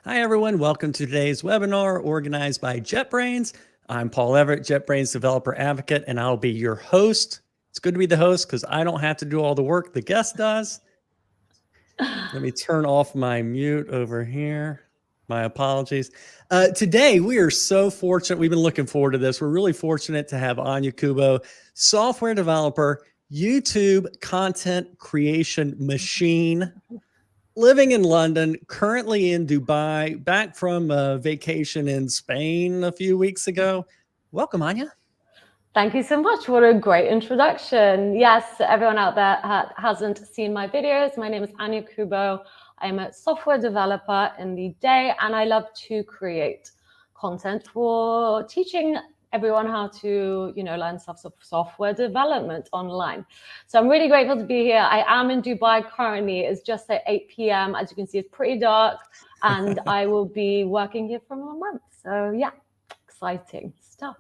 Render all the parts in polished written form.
Hi, everyone. Welcome to today's webinar organized by JetBrains. I'm Paul Everett, JetBrains Developer Advocate, and I'll be your host. It's good to be the host because I don't have to do all the work the guest does. Let me turn off my mute over here. My apologies. Today, we are so fortunate. We've been looking forward to this. We're really fortunate to have Ania Kubow, software developer, YouTube content creation machine, living in London, currently in Dubai, back from vacation in Spain a few weeks ago. Welcome, Ania. Thank you so much. What a great introduction. Yes, everyone out there hasn't seen my videos. My name is Ania Kubow. I'm a software developer in the day, and I love to create content for teaching everyone how to, learn stuff of software development online. So I'm really grateful to be here. I am in Dubai currently. It's just at 8 p.m. As you can see, it's pretty dark, and I will be working here for a month. So yeah, exciting stuff.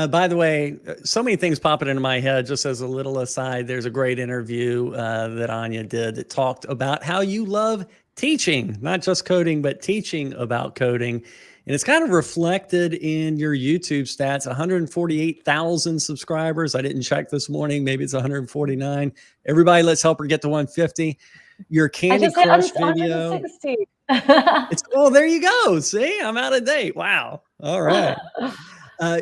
By the way, so many things popping into my head. Just as a little aside, there's a great interview that Ania did that talked about how you love teaching, not just coding, but teaching about coding. And it's kind of reflected in your YouTube stats, 148,000 subscribers. I didn't check this morning. Maybe it's 149. Everybody, let's help her get to 150. Your Candy Crush video. Oh, there you go. See, I'm out of date. Wow. All right.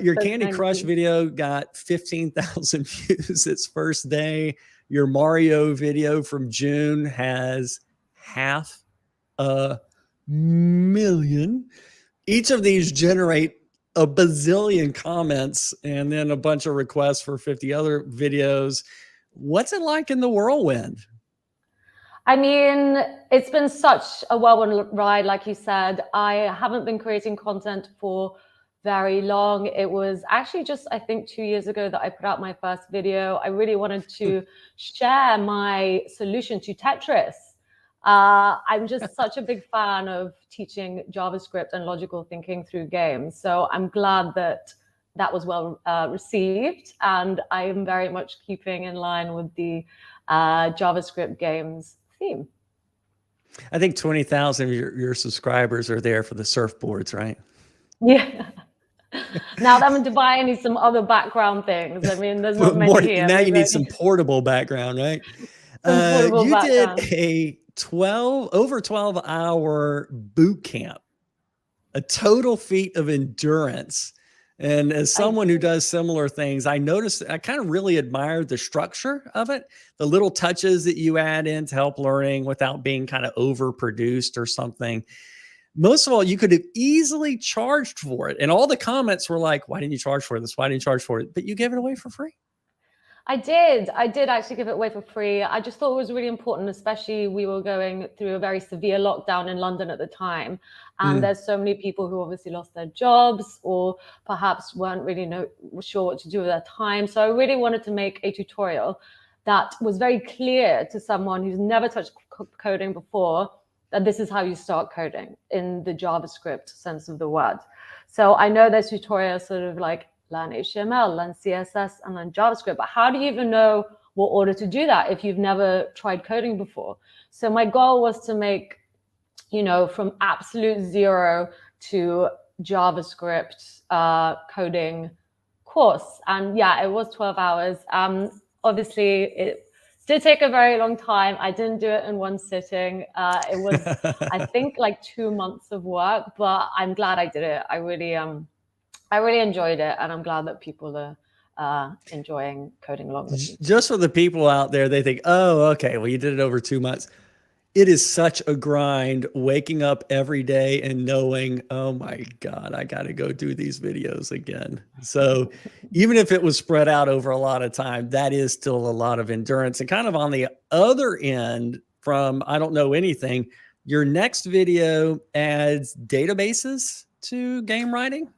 Your Candy Crush video got 15,000 views its first day. Your Mario video from June has 500,000. Each of these generate a bazillion comments and then a bunch of requests for 50 other videos. What's it like in the whirlwind? I mean, it's been such a whirlwind ride, like you said. I haven't been creating content for very long. It was actually just, I think, 2 years ago that I put out my first video. I really wanted to share my solution to Tetris. I'm just such a big fan of teaching JavaScript and logical thinking through games. So I'm glad that that was well received. And I am very much keeping in line with the JavaScript games theme. I think 20,000 of your subscribers are there for the surfboards, right? Yeah. Now that I'm in Dubai, I need some other background things. I mean, there's not many here. Now you need some portable background, right? You did a over 12-hour boot camp, a total feat of endurance. And as someone who does similar things, I noticed, I kind of really admired the structure of it, the little touches that you add in to help learning without being kind of overproduced or something. Most of all, you could have easily charged for it. And all the comments were like, why didn't you charge for this? Why didn't you charge for it? But you gave it away for free. I did actually give it away for free. I just thought it was really important, especially we were going through a very severe lockdown in London at the time. And there's so many people who obviously lost their jobs or perhaps weren't really sure what to do with their time. So I really wanted to make a tutorial that was very clear to someone who's never touched coding before, that this is how you start coding in the JavaScript sense of the word. So I know there's tutorials sort of like learn HTML, learn CSS, and learn JavaScript, but how do you even know what order to do that if you've never tried coding before? So my goal was to make, from absolute zero to JavaScript coding course. And yeah, it was 12 hours. Obviously, it did take a very long time. I didn't do it in one sitting. It was, I think, like 2 months of work, but I'm glad I did it. I really enjoyed it, and I'm glad that people are enjoying coding along with me. Just for the people out there, they think, oh, okay, well, you did it over 2 months. It is such a grind waking up every day and knowing, oh my God, I got to go do these videos again. So even if it was spread out over a lot of time, that is still a lot of endurance. And kind of on the other end from, I don't know anything, your next video adds databases to game writing?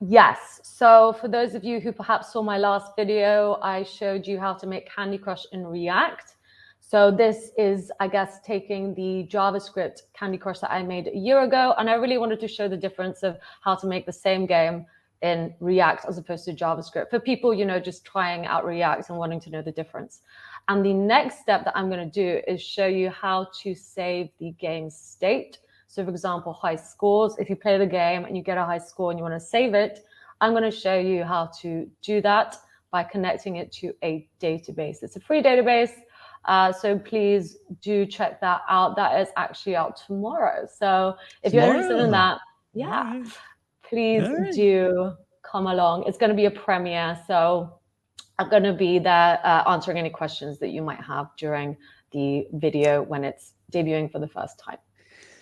Yes. So for those of you who perhaps saw my last video, I showed you how to make Candy Crush in React. So this is, I guess, taking the JavaScript Candy Crush that I made a year ago. And I really wanted to show the difference of how to make the same game in React as opposed to JavaScript for people, just trying out React and wanting to know the difference. And the next step that I'm going to do is show you how to save the game state So for example, high scores, if you play the game and you get a high score and you want to save it, I'm going to show you how to do that by connecting it to a database. It's a free database. So please do check that out. That is actually out tomorrow. So if you're interested in that, yeah, please do come along. It's going to be a premiere. So I'm going to be there answering any questions that you might have during the video when it's debuting for the first time.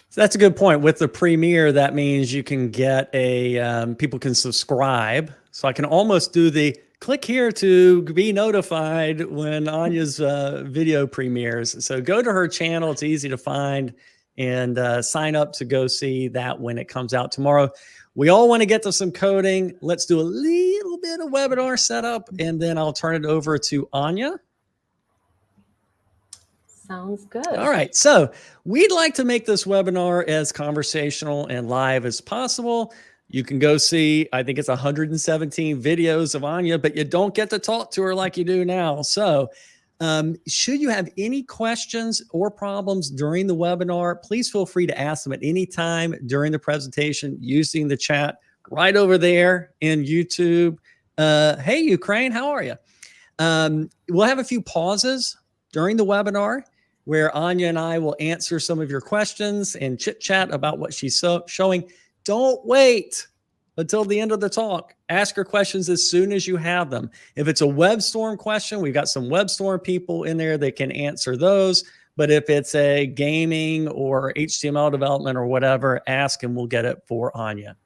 So that's a good point. With the premiere, that means you can get people can subscribe. So I can almost do the click here to be notified when Ania's video premieres. So go to her channel. It's easy to find, and sign up to go see that when it comes out tomorrow. We all want to get to some coding. Let's do a little bit of webinar setup, and then I'll turn it over to Ania. Sounds good. All right. So we'd like to make this webinar as conversational and live as possible. You can go see, I think it's 117 videos of Ania, but you don't get to talk to her like you do now. So should you have any questions or problems during the webinar, please feel free to ask them at any time during the presentation using the chat right over there in YouTube. Hey, Ukraine, how are you? We'll have a few pauses during the webinar where Ania and I will answer some of your questions and chit chat about what she's showing. Don't wait until the end of the talk. Ask her questions as soon as you have them. If it's a WebStorm question, we've got some WebStorm people in there that can answer those. But if it's a gaming or HTML development or whatever, ask and we'll get it for Ania.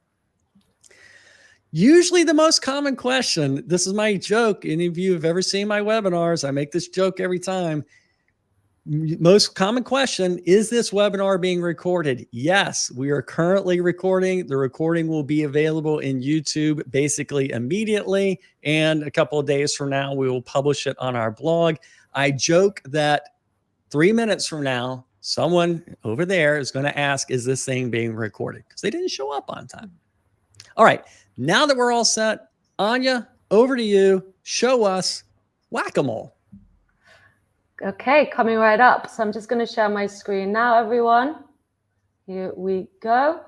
Usually the most common question, this is my joke. Any of you have ever seen my webinars, I make this joke every time. Most common question, is this webinar being recorded? Yes, we are currently recording. The recording will be available in YouTube basically immediately. And a couple of days from now, we will publish it on our blog. I joke that 3 minutes from now, someone over there is going to ask, is this thing being recorded? Because they didn't show up on time. All right, now that we're all set, Ania, over to you. Show us whack-a-mole. Okay, coming right up. So I'm just going to share my screen now, everyone. Here we go.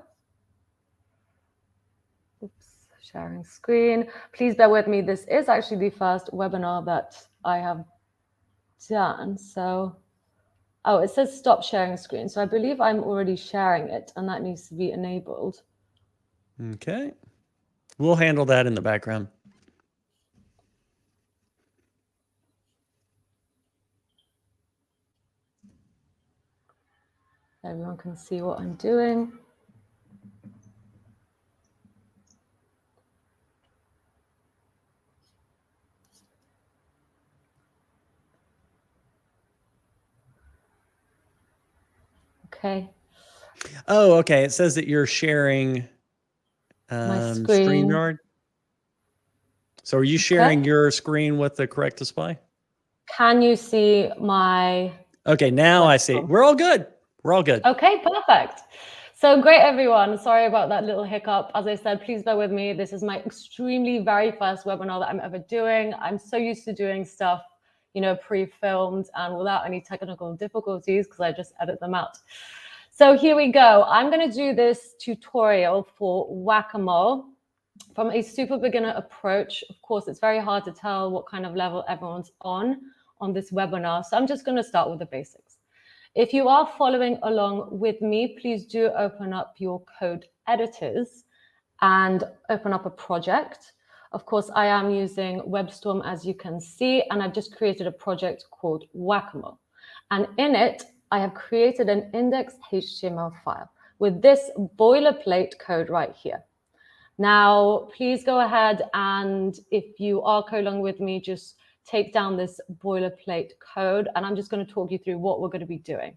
Oops, sharing screen. Please bear with me. This is actually the first webinar that I have done. So, oh, it says stop sharing screen. So I believe I'm already sharing it, and that needs to be enabled. Okay. We'll handle that in the background. Everyone can see what I'm doing. Okay. Oh, okay. It says that you're sharing my screen. StreamYard. So are you sharing your screen with the correct display? Can you see my... Okay, now I see. We're all good. We're all good. Okay, perfect. So great, everyone. Sorry about that little hiccup. As I said, please bear with me. This is my extremely very first webinar that I'm ever doing. I'm so used to doing stuff, you know, pre-filmed and without any technical difficulties because I just edit them out. So here we go. I'm going to do this tutorial for whack-a-mole from a super beginner approach. Of course, it's very hard to tell what kind of level everyone's on this webinar. So I'm just going to start with the basics. If you are following along with me, please do open up your code editors and open up a project. Of course, I am using WebStorm, as you can see, and I've just created a project called whack-a-mole. And in it, I have created an index.html file with this boilerplate code right here. Now, please go ahead and if you are coding along with me, just take down this boilerplate code, and I'm just going to talk you through what we're going to be doing.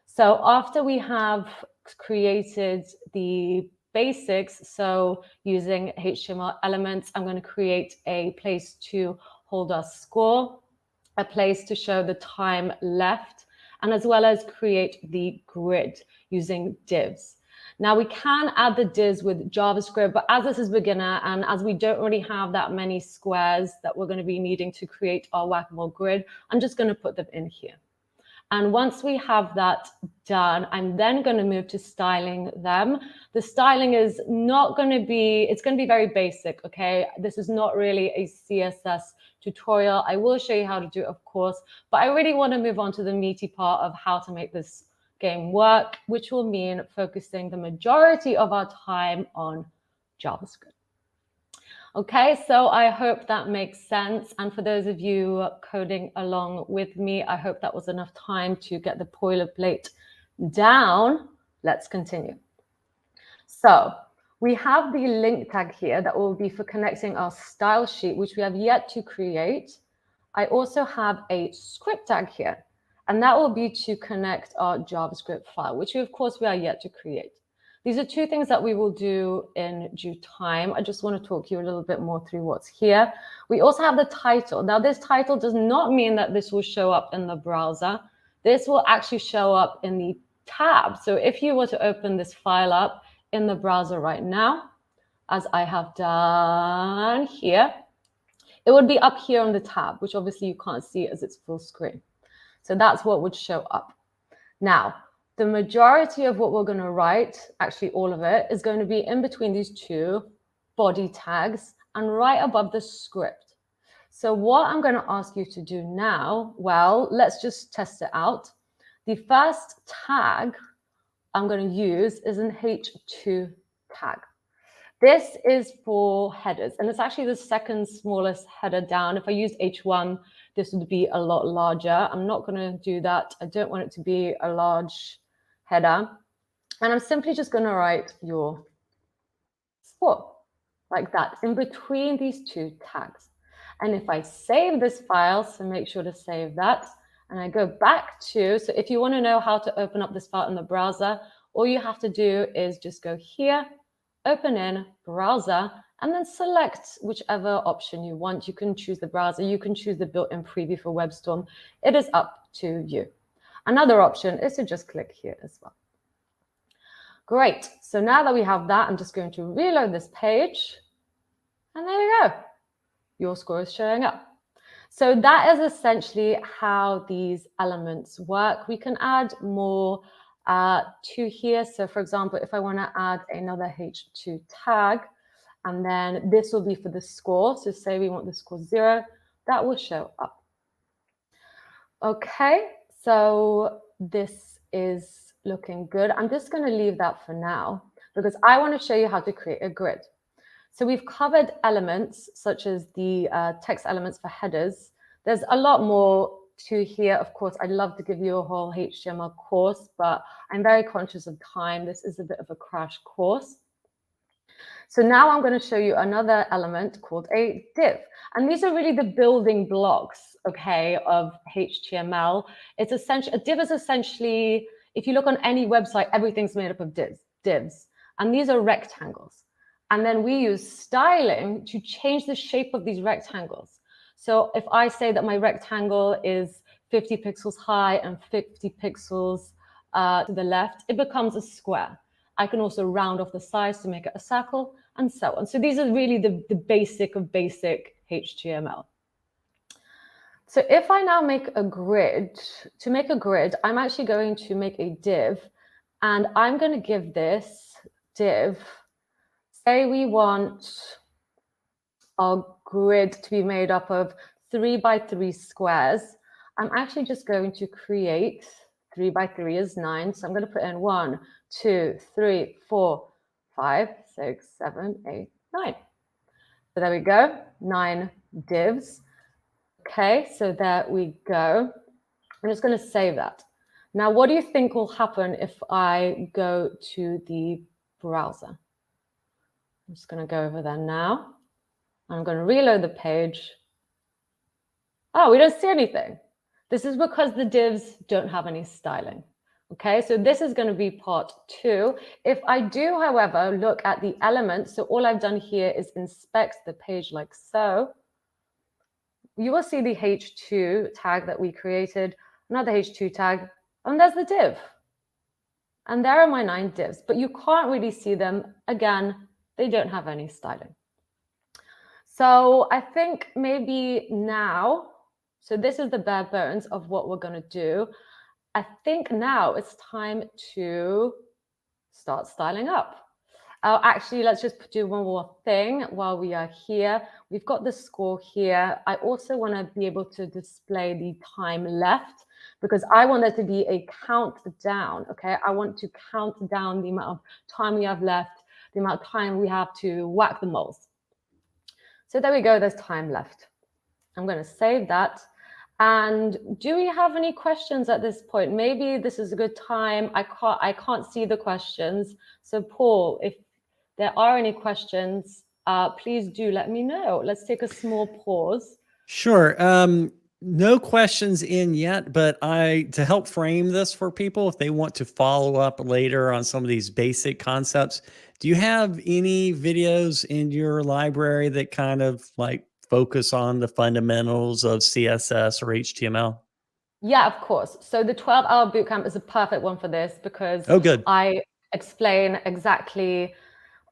So after we have created the basics, so using HTML elements, I'm going to create a place to hold our score, a place to show the time left, and as well as create the grid using divs. Now we can add the divs with JavaScript, but as this is beginner and as we don't really have that many squares that we're going to be needing to create our whack-a-mole grid, I'm just going to put them in here. And once we have that done, I'm then going to move to styling them. The styling is not going to be, it's going to be very basic, okay? This is not really a CSS tutorial. I will show you how to do it, of course, but I really want to move on to the meaty part of how to make this game work, which will mean focusing the majority of our time on JavaScript. Okay, so I hope that makes sense. And for those of you coding along with me, I hope that was enough time to get the boilerplate down. Let's continue. So we have the link tag here that will be for connecting our style sheet, which we have yet to create. I also have a script tag here, and that will be to connect our JavaScript file, which of course we are yet to create. These are two things that we will do in due time. I just want to talk you a little bit more through what's here. We also have the title. Now, this title does not mean that this will show up in the browser. This will actually show up in the tab. So if you were to open this file up in the browser right now, as I have done here, it would be up here on the tab, which obviously you can't see as it's full screen. So that's what would show up. Now, the majority of what we're going to write, actually all of it, is going to be in between these two body tags and right above the script. So what I'm going to ask you to do now, well, let's just test it out. The first tag I'm going to use is an H2 tag. This is for headers, and it's actually the second smallest header down. If I used H1, this would be a lot larger. I'm not going to do that. I don't want it to be a large header. And I'm simply just going to write your sport like that in between these two tags. And if I save this file, so make sure to save that, and I go back to, so if you want to know how to open up this file in the browser, all you have to do is just go here, open in browser, and then select whichever option you want. You can choose the browser, you can choose the built-in preview for WebStorm. It is up to you. Another option is to just click here as well. Great. So now that we have that, I'm just going to reload this page. And there you go. Your score is showing up. So that is essentially how these elements work. We can add more to here. So for example, if I want to add another H2 tag, and then this will be for the score. So say we want the score 0, that will show up. Okay, so this is looking good. I'm just going to leave that for now because I want to show you how to create a grid. So we've covered elements such as the text elements for headers. There's a lot more to here. Of course, I'd love to give you a whole HTML course, but I'm very conscious of time. This is a bit of a crash course. So now I'm going to show you another element called a div. And these are really the building blocks, okay, of HTML. It's essentially, a div is essentially, if you look on any website, everything's made up of divs. And these are rectangles. And then we use styling to change the shape of these rectangles. So if I say that my rectangle is 50 pixels high and 50 pixels to the left, it becomes a square. I can also round off the size to make it a circle, and so on. So these are really the basic of basic HTML. So if I now make a grid, to make a grid, I'm actually going to make a div, and I'm going to give this div, say we want our grid to be made up of 3 by 3 squares. I'm actually just going to create 3 by 3 is 9. So I'm going to put in 1, 2, 3, 4, 5, 6, 7, 8, 9. So there we go, 9 divs. Okay, so there we go. I'm just going to save that. Now, what do you think will happen if I go to the browser? I'm just going to go over there now. I'm going to reload the page. Oh, we don't see anything. This is because the divs don't have any styling. Okay, so this is going to be part 2. If I do, however, look at the elements, so all I've done here is inspect the page like so, you will see the H2 tag that we created, another H2 tag, and there's the div. And there are my 9 divs, but you can't really see them. Again, they don't have any styling. So I think maybe now, so this is the bare bones of what we're going to do. I think now it's time to start styling up. Actually, let's just do one more thing while we are here. We've got the score here. I also want to be able to display the time left because I want there to be a countdown, okay? I want to count down the amount of time we have left, the amount of time we have to whack the moles. So there we go, there's time left. I'm going to save that. And do we have any questions at this point? Maybe this is a good time. I can't see the questions. So Paul, if there are any questions, please do let me know. Let's take a small pause. Sure. No questions in yet, but to help frame this for people, if they want to follow up later on some of these basic concepts, do you have any videos in your library that kind of like focus on the fundamentals of CSS or HTML? Yeah, of course. So the 12-hour bootcamp is a perfect one for this because Oh, good. I explain exactly.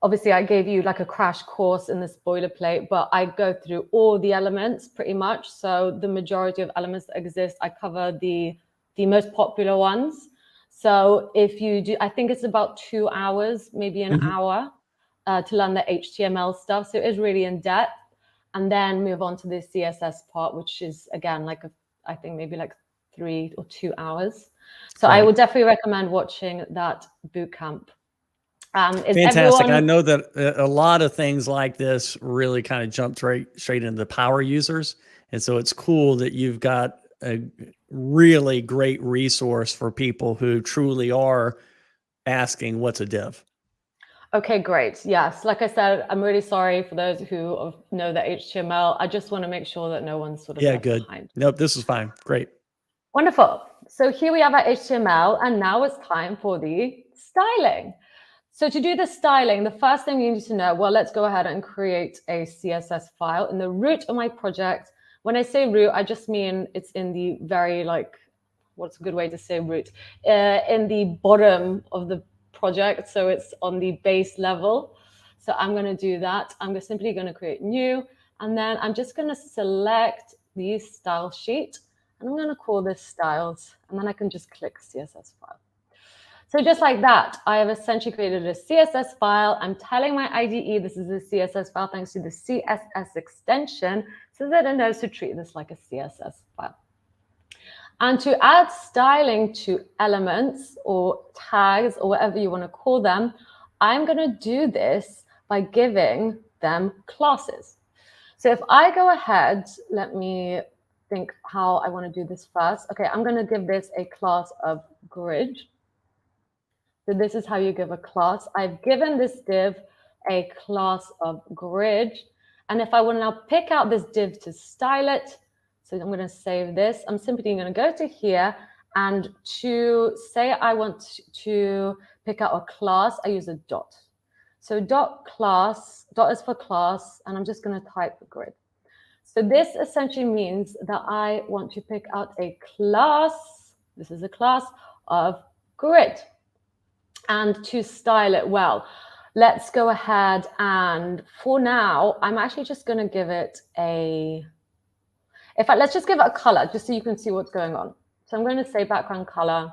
Obviously, I gave you like a crash course in this boilerplate, but I go through all the elements pretty much. So the majority of elements that exist, I cover the most popular ones. So if you do, I think it's about 2 hours, maybe an hour to learn the HTML stuff. So it is really in depth. And then move on to the CSS part, which is again, like I think maybe like 3 or 2 hours. So Right. I would definitely recommend watching that bootcamp. Fantastic. I know that a lot of things like this really kind of jump straight into the power users. And so it's cool that you've got a really great resource for people who truly are asking what's a div. Okay, great. Yes, like I said, I'm really sorry for those who know the HTML. I just want to make sure that no one's sort of left behind. Nope, this is fine. Great. Wonderful. So here we have our HTML, and now it's time for the styling. So to do the styling, the first thing you need to know, well, let's go ahead and create a CSS file in the root of my project. When I say root, I just mean it's in the very, like, what's a good way to say root? In the bottom of the project, so it's on the base level. So I'm going to do that. I'm simply going to create new, and then I'm just going to select the style sheet, and I'm going to call this styles, and then I can just click CSS file. So just like that, I have essentially created a CSS file. I'm telling my IDE this is a CSS file thanks to the CSS extension so that it knows to treat this like a CSS file. And to add styling to elements or tags or whatever you want to call them, I'm going to do this by giving them classes. So if I go ahead, let me think how I want to do this first. Okay, I'm going to give this a class of grid. So this is how you give a class. I've given this div a class of grid. And if I want to now pick out this div to style it, so I'm going to save this. I'm simply going to go to here, and to say I want to pick out a class, I use a dot. So dot class, dot is for class, and I'm just going to type grid. So this essentially means that I want to pick out a class. This is a class of grid. And to style it well, let's go ahead, and for now, I'm actually just going to give it let's just give it a color just so you can see what's going on. So I'm going to say background color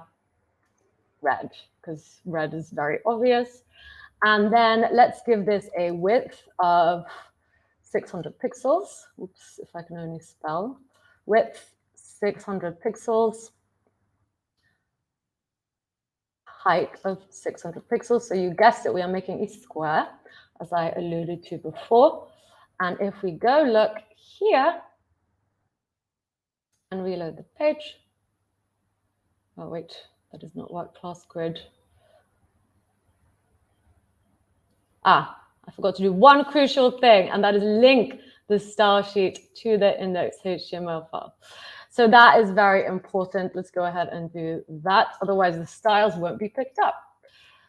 red because red is very obvious. And then let's give this a width of 600 pixels. Oops, if I can only spell. Width 600 pixels. Height of 600 pixels. So you guessed it, we are making a square, as I alluded to before. And if we go look here and reload the page, oh wait, that does not work, class grid. I forgot to do one crucial thing, and that is link the style sheet to the index.html file. So that is very important. Let's go ahead and do that. Otherwise, the styles won't be picked up.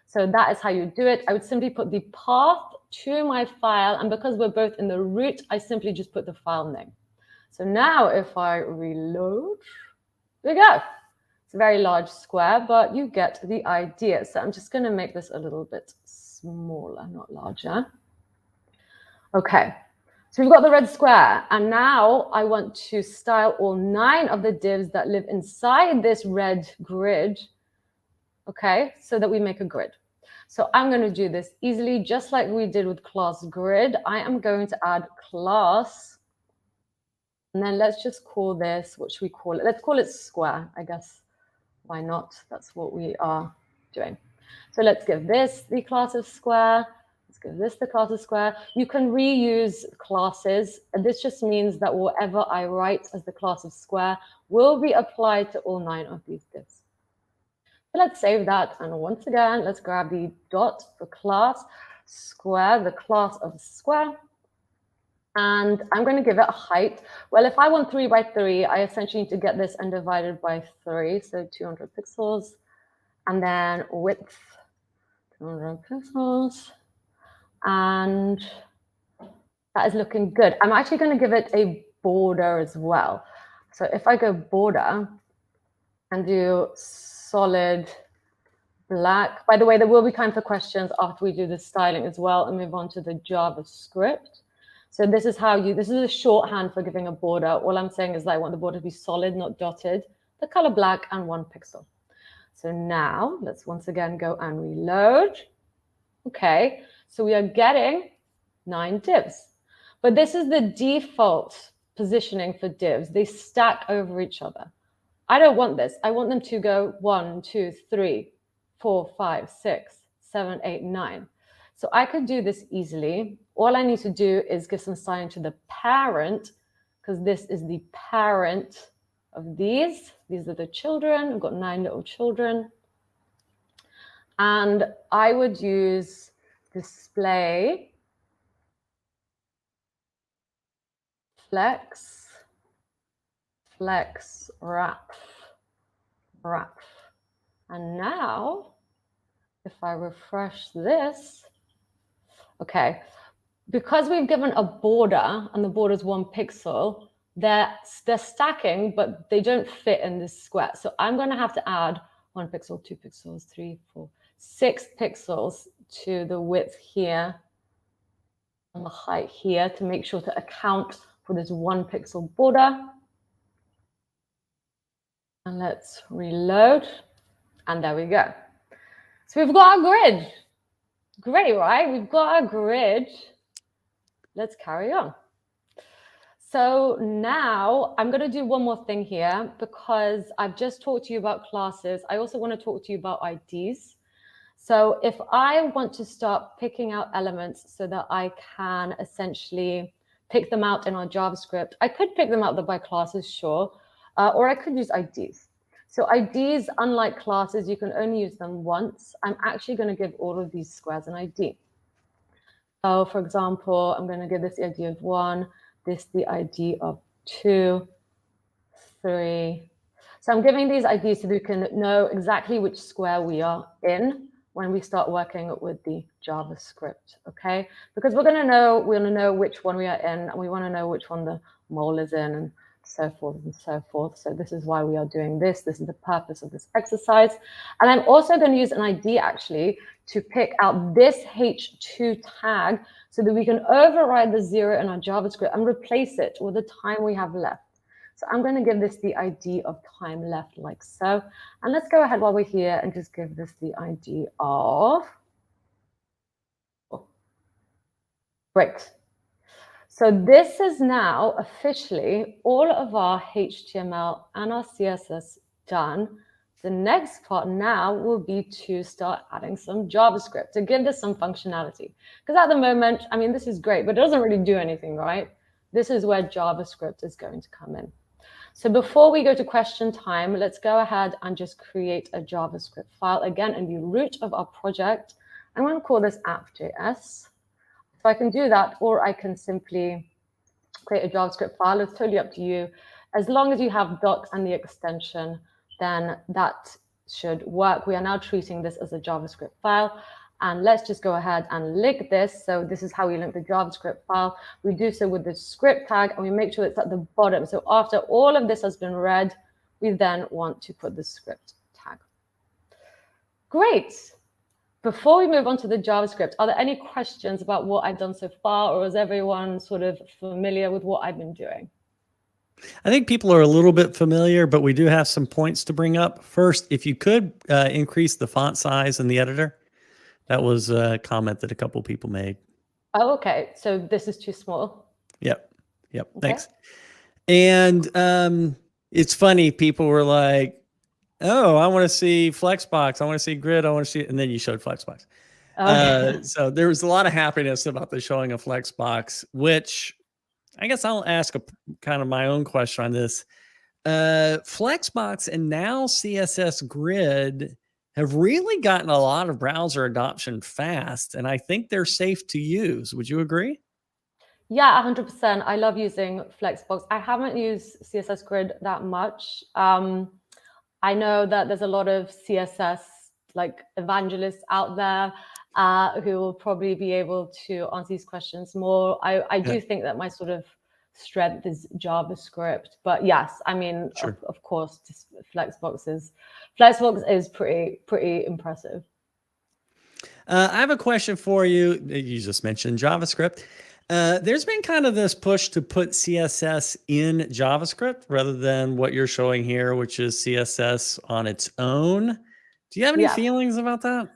So that is how you do it. I would simply put the path to my file. And because we're both in the root, I simply just put the file name. So now if I reload, there we go. It's a very large square, but you get the idea. So I'm just going to make this a little bit smaller, not larger. Okay. So we've got the red square, and now I want to style all 9 of the divs that live inside this red grid, okay, so that we make a grid. So I'm going to do this easily, just like we did with class grid. I am going to add class, and then let's just call this, what should we call it? Let's call it square, I guess. Why not? That's what we are doing. So let's give this the class of square. Let's give this the class of square. You can reuse classes. And this just means that whatever I write as the class of square will be applied to all 9 of these divs. So let's save that. And once again, let's grab the dot for class square, the class of square. And I'm going to give it a height. Well, if I want 3 by 3, I essentially need to get this and divide it by 3. So 200 pixels. And then width, 200 pixels. And that is looking good. I'm actually going to give it a border as well. So if I go border and do solid black, by the way, there will be time for questions after we do the styling as well and move on to the JavaScript. So this is how this is a shorthand for giving a border. All I'm saying is that I want the border to be solid, not dotted, the color black and 1 pixel. So now let's once again go and reload. Okay, so we are getting 9 divs. But this is the default positioning for divs. They stack over each other. I don't want this. I want them to go 1, 2, 3, 4, 5, 6, 7, 8, 9. So I could do this easily. All I need to do is give some styling to the parent, because this is the parent of these. These are the children. I've got 9 little children. And I would use display flex wrap. And now if I refresh this, okay, because we've given a border and the border is 1 pixel, they're stacking, but they don't fit in this square. So I'm going to have to add 1 pixel, 2 pixels, 3, 4, 6 pixels to the width here and the height here to make sure to account for this 1 pixel border. And let's reload. And there we go. So we've got our grid. Great, right? We've got our grid. Let's carry on. So now I'm going to do one more thing here because I've just talked to you about classes. I also want to talk to you about IDs. So if I want to start picking out elements so that I can essentially pick them out in our JavaScript, I could pick them out by classes, sure, or I could use IDs. So IDs, unlike classes, you can only use them once. I'm actually going to give all of these squares an ID. So for example, I'm going to give this the ID of 1, this the ID of 2, 3. So I'm giving these IDs so we can know exactly which square we are in when we start working with the JavaScript, okay? Because we want to know which one we are in, and we want to know which one the mole is in, and so forth and so forth. So this is why we are doing this. This is the purpose of this exercise. And I'm also going to use an ID actually to pick out this H2 tag so that we can override the 0 in our JavaScript and replace it with the time we have left. So I'm going to give this the ID of time left like so. And let's go ahead while we're here and just give this the ID of, great. So this is now officially all of our HTML and our CSS done. The next part now will be to start adding some JavaScript to give this some functionality. Because at the moment, I mean, this is great, but it doesn't really do anything, right? This is where JavaScript is going to come in. So before we go to question time, let's go ahead and just create a JavaScript file. Again, in the root of our project, I'm going to call this app.js. So I can do that, or I can simply create a JavaScript file. It's totally up to you. As long as you have docs and the extension, then that should work. We are now treating this as a JavaScript file. And let's just go ahead and link this. So this is how we link the JavaScript file. We do so with the script tag, and we make sure it's at the bottom. So after all of this has been read, we then want to put the script tag. Great. before we move on to the JavaScript, are there any questions about what I've done so far, or is everyone sort of familiar with what I've been doing? I think people are a little bit familiar, but we do have some points to bring up. First, if you could increase the font size in the editor. That was a comment that a couple people made. Oh, okay. So this is too small. Yep. Yep. Okay. Thanks. And it's funny. People were like, "Oh, I want to see Flexbox. I want to see Grid. I want to see," and then you showed Flexbox. Okay. So there was a lot of happiness about the showing of Flexbox, which I guess I'll ask a kind of my own question on this. Flexbox and now CSS Grid have really gotten a lot of browser adoption fast, and I think they're safe to use. Would you agree? Yeah, 100%. I love using Flexbox. I haven't used CSS Grid that much. I know that there's a lot of CSS like evangelists out there who will probably be able to answer these questions more. I do think that my sort of strength is JavaScript, but yes, I mean, Sure. of course, just Flexbox is pretty impressive. I have a question for you. You just mentioned JavaScript. There's been kind of this push to put CSS in JavaScript rather than what you're showing here, which is CSS on its own. Do you have any feelings about that?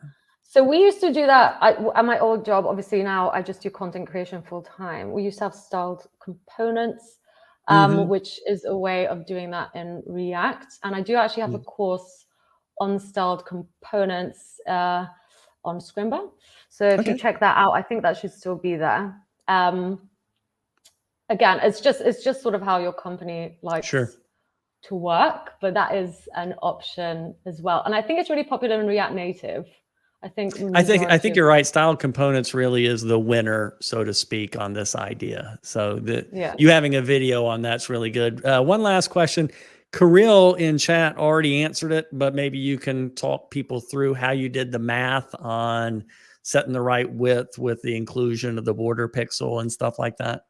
So we used to do that at my old job. Obviously now I just do content creation full time. We used to have styled components, which is a way of doing that in React. And I do actually have a course on styled components on Scrimba. So if you check that out, I think that should still be there. Again, it's just sort of how your company likes to work, but that is an option as well. And I think it's really popular in React Native. I think you're right. Styled components really is the winner, so to speak, on this idea. So you having a video on that's really good. One last question. Kirill in chat already answered it, but maybe you can talk people through how you did the math on setting the right width with the inclusion of the border pixel and stuff like that.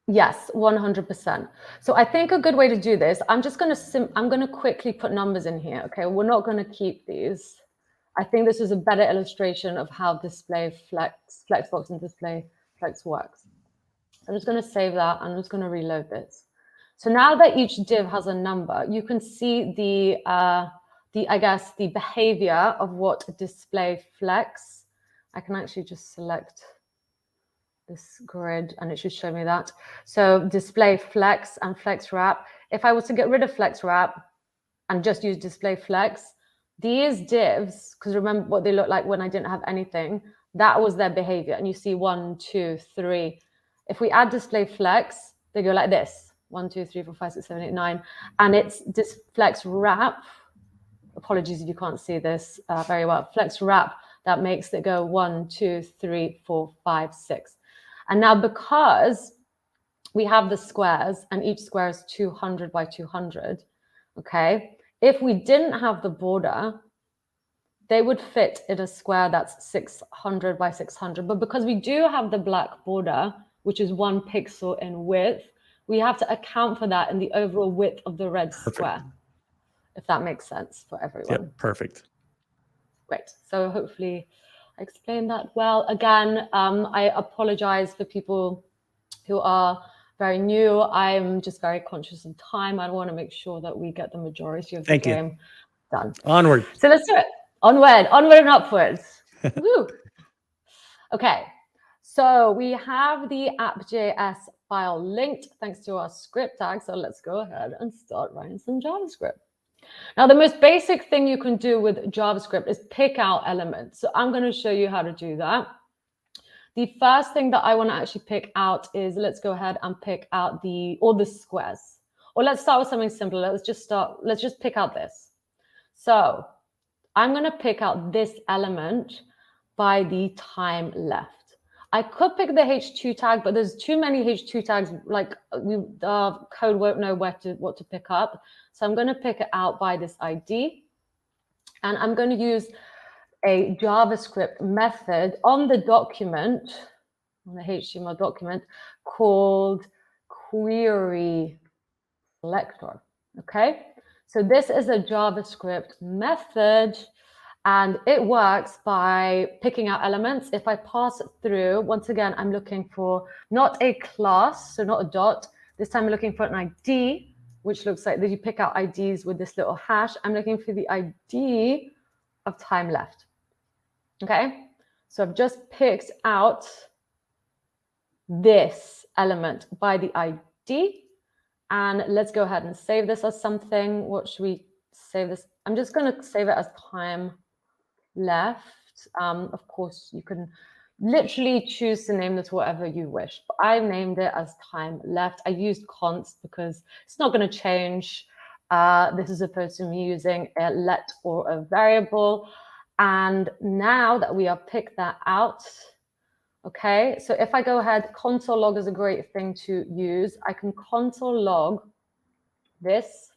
Yes, 100%. So I think a good way to do this, I'm going to quickly put numbers in here. Okay, we're not going to keep these. I think this is a better illustration of how display Flexbox and display Flex works. I'm just going to save that. I'm just going to reload this. So now that each div has a number, you can see the I guess the behavior of what display Flex. I can actually just select this grid and it should show me that. So display Flex and Flex Wrap. If I was to get rid of Flex Wrap and just use display Flex, these divs, because remember what they look like when I didn't have anything, that was their behavior. And you see 1, 2, 3. If we add display Flex, they go like this. 1, 2, 3, 4, 5, 6, 7, 8, 9. And it's this Flex Wrap. Apologies if you can't see this very well. Flex Wrap, that makes it go 1, 2, 3, 4, 5, 6. And now because we have the squares and each square is 200 by 200, okay? If we didn't have the border, they would fit in a square that's 600 by 600. But because we do have the black border, which is 1 pixel in width, we have to account for that in the overall width of the red square, if that makes sense for everyone. Yep, perfect. Great. So hopefully I explained that well. Again, I apologize for people who are very new. I'm just very conscious of time. I want to make sure that we get the majority of the game done. Onward. So let's do it. Onward and upwards. Woo. Okay. So we have the app.js file linked thanks to our script tag. So let's go ahead and start writing some JavaScript. Now, the most basic thing you can do with JavaScript is pick out elements. So I'm going to show you how to do that. The first thing that I want to actually pick out is, let's go ahead and pick out all the squares. Or let's start with something simpler. Let's just pick out this. So I'm going to pick out this element by the time left. I could pick the H2 tag, but there's too many H2 tags, like the code won't know what to pick up. So I'm going to pick it out by this ID. And I'm going to use a JavaScript method on the document, on the HTML document, called query selector. Okay, so this is a JavaScript method, And it works by picking out elements. If I pass through, once again, I'm looking for not a class, so not a dot. This time I'm looking for an ID, which looks like that you pick out IDs with this little hash. I'm looking for the ID of time left. Okay, so I've just picked out this element by the ID. And let's go ahead and save this as something. What should we save this? I'm just going to save it as time left. Of course, you can literally choose to name this whatever you wish. But I named it as time left. I used const because it's not going to change. This is opposed to me using a let or a variable. And now that we have picked that out, okay, so if I go ahead, console log is a great thing to use. I can console log this.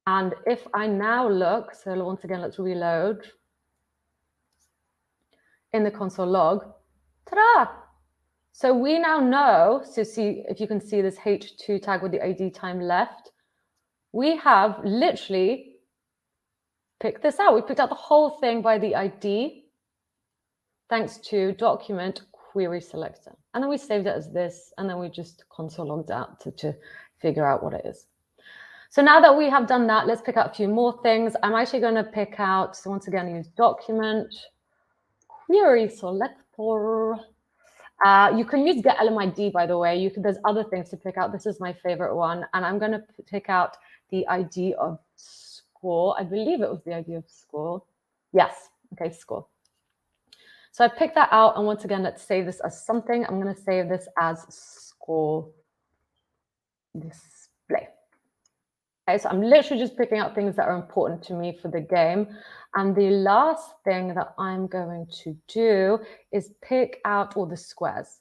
And if I now look, so once again, let's reload. In the console log, ta-da! So we now know, so see if you can see this H2 tag with the ID time left. We have literally picked this out. We picked out the whole thing by the ID, thanks to document query selector. And then we saved it as this, and then we just console logged out to figure out what it is. So now that we have done that, let's pick out a few more things. I'm actually going to pick out, so once again, use document query selector. You can use get LMID, by the way. There's other things to pick out. This is my favorite one. And I'm going to pick out the ID of score. I believe it was the ID of score. Yes. Okay, score. So I picked that out. And once again, let's save this as something. I'm going to save this as score display. Okay, so I'm literally just picking out things that are important to me for the game. And the last thing that I'm going to do is pick out all the squares.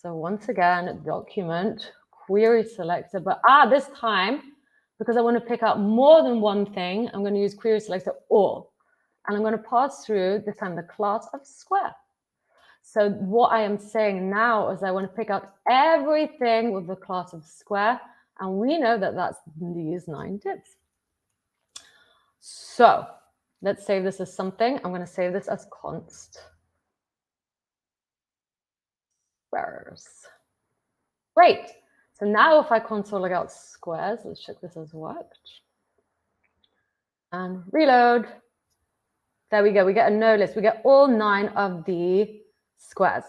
So once again, document, query selector, but this time, because I want to pick out more than one thing, I'm going to use query selector all. And I'm going to pass through, this time, the class of square. So what I am saying now is I want to pick out everything with the class of square. And we know that that's these 9 divs. So let's save this as something. I'm going to save this as const squares. Great. So now if I console log out squares, let's check this has worked. And reload. There we go. We get a no list. We get all 9 of the squares.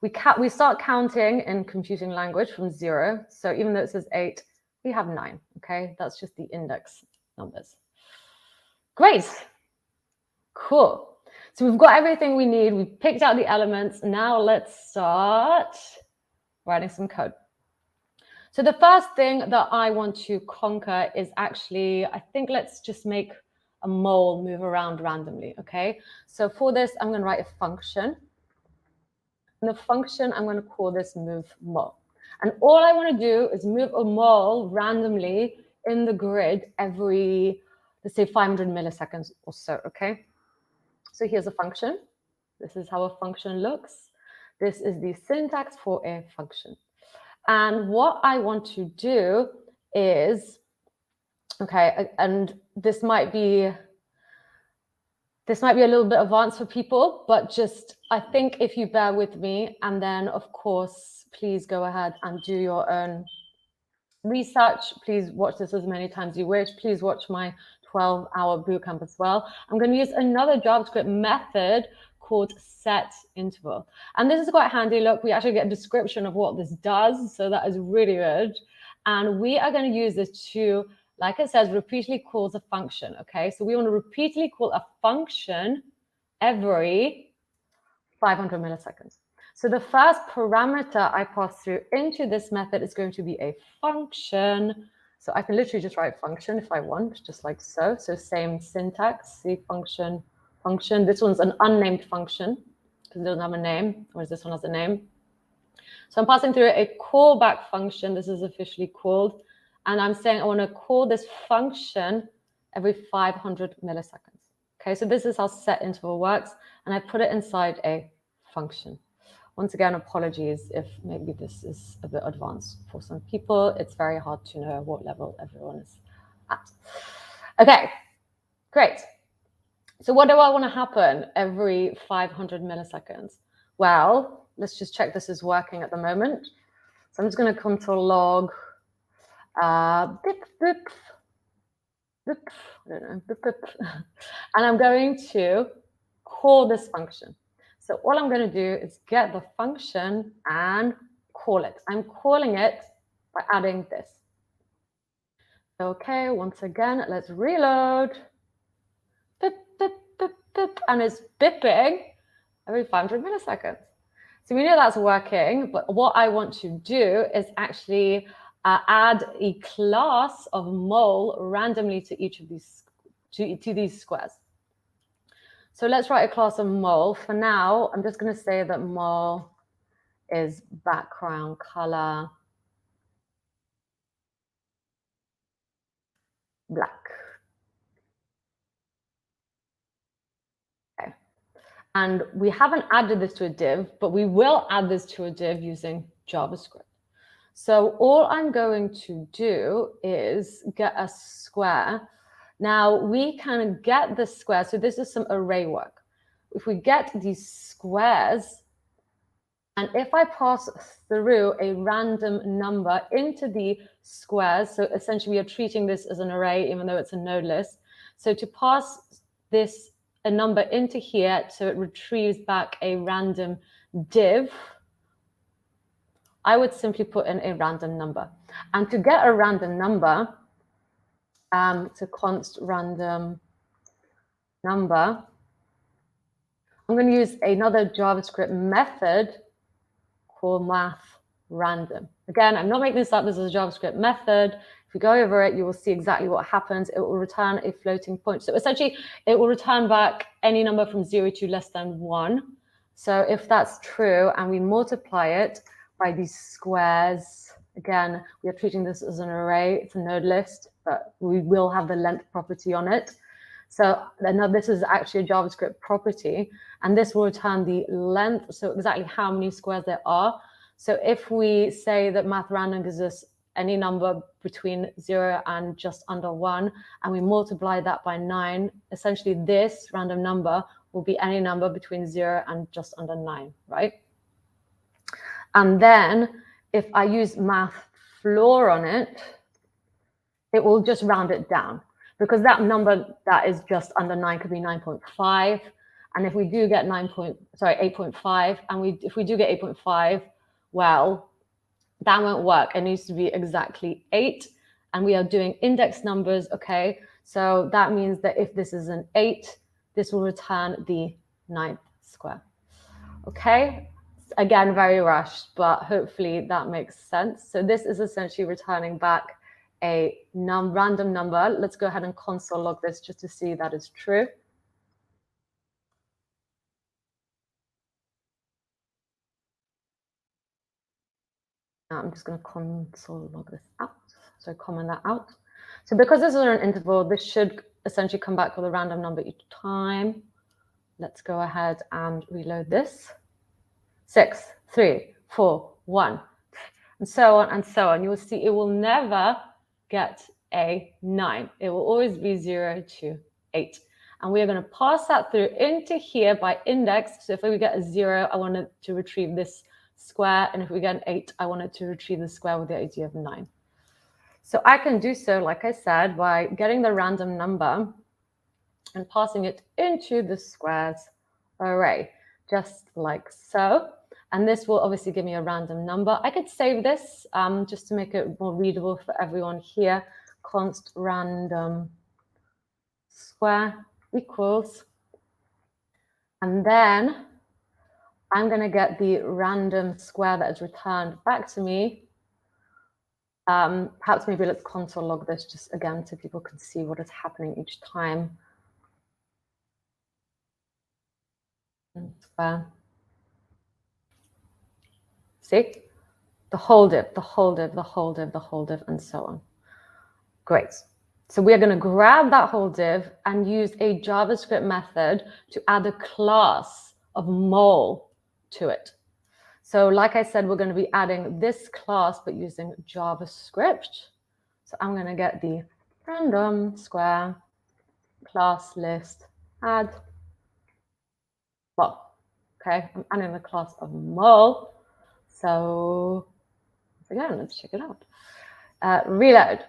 We start counting in computing language from 0. So even though it says 8, we have 9. Okay, that's just the index numbers. Great. Cool. So we've got everything we need. We've picked out the elements. Now let's start writing some code. So the first thing that I want to conquer is actually, I think let's just make a mole move around randomly, okay? So for this, I'm going to write a function. And the function, I'm going to call this move mole. And all I want to do is move a mole randomly in the grid every, let's say, 500 milliseconds or so, okay? So here's a function. This is how a function looks. This is the syntax for a function. And what I want to do is, okay, and this might be a little bit advanced for people, but just, I think if you bear with me, and then of course, please go ahead and do your own research. Please watch this as many times as you wish. Please watch my 12-hour bootcamp as well. I'm going to use another JavaScript method called setInterval. And this is quite handy. Look, we actually get a description of what this does. So that is really good. And we are going to use this to, like it says, repeatedly calls a function. Okay, so we want to repeatedly call a function every 500 milliseconds. So the first parameter I pass through into this method is going to be a function. So I can literally just write function if I want, just like so. So same syntax, see function, function. This one's an unnamed function because it doesn't have a name, whereas this one has a name. So I'm passing through a callback function. This is officially called. And I'm saying I want to call this function every 500 milliseconds. Okay, so this is how setInterval works. And I put it inside a function. Once again, apologies if maybe this is a bit advanced for some people. It's very hard to know what level everyone is at. Okay, great. So what do I want to happen every 500 milliseconds? Well, let's just check this is working at the moment. So I'm just going to console log bip, bip, bip, I don't know, bip, bip. And I'm going to call this function. So all I'm going to do is get the function and call it. I'm calling it by adding this. Okay, once again, let's reload. Bip, bip, bip, bip, and it's bipping every 500 milliseconds. So we know that's working, but what I want to do is actually add a class of mole randomly to each of these, to these squares. So let's write a class of mole. For now, I'm just going to say that mole is background color black. Okay. And we haven't added this to a div, but we will add this to a div using JavaScript. So all I'm going to do is get a square. Now we can get the square. So this is some array work. If we get these squares, and if I pass through a random number into the squares, so essentially we are treating this as an array, even though it's a node list. So to pass this a number into here, so it retrieves back a random div, I would simply put in a random number. And to get a random number, to const random number, I'm going to use another JavaScript method called math random. Again, I'm not making this up. This is a JavaScript method. If you go over it, you will see exactly what happens. It will return a floating point. So essentially, it will return back any number from 0 to less than 1. So if that's true, and we multiply it by these squares, again, we are treating this as an array. It's a node list, but we will have the length property on it. So now this is actually a JavaScript property, and this will return the length, so exactly how many squares there are. So if we say that math random gives us any number between 0 and just under 1, and we multiply that by 9, essentially this random number will be any number between 0 and just under 9, right? And then if I use math floor on it, it will just round it down, because that number that is just under 9 could be 9.5. And if we do get 8.5, and if we do get 8.5, well, that won't work. It needs to be exactly 8. And we are doing index numbers, okay? So that means that if this is an 8, this will return the 9th square, okay? Again, very rushed, but hopefully that makes sense. So this is essentially returning back a random number. Let's go ahead and console log this just to see that is true. Now I'm just going to console log this out. So comment that out. So because this is an interval, this should essentially come back with a random number each time. Let's go ahead and reload this. 6, 3, 4, 1, and so on and so on. You will see it will never get a 9. It will always be 0 to 8. And we are going to pass that through into here by index. So if we get a 0, I want it to retrieve this square. And if we get an 8, I want it to retrieve the square with the idea of 9. So I can do so, like I said, by getting the random number and passing it into the squares array, just like so. And this will obviously give me a random number. I could save this just to make it more readable for everyone here. Const random square equals. And then I'm going to get the random square that is returned back to me. Perhaps maybe let's console log this just again so people can see what is happening each time. See? The whole div, the whole div, the whole div, the whole div, and so on. Great. So we are going to grab that whole div and use a JavaScript method to add a class of mole to it. So like I said, we're going to be adding this class, but using JavaScript. So I'm going to get the random square class list add mole. Okay, I'm adding the class of mole. So again, let's check it out. Reload.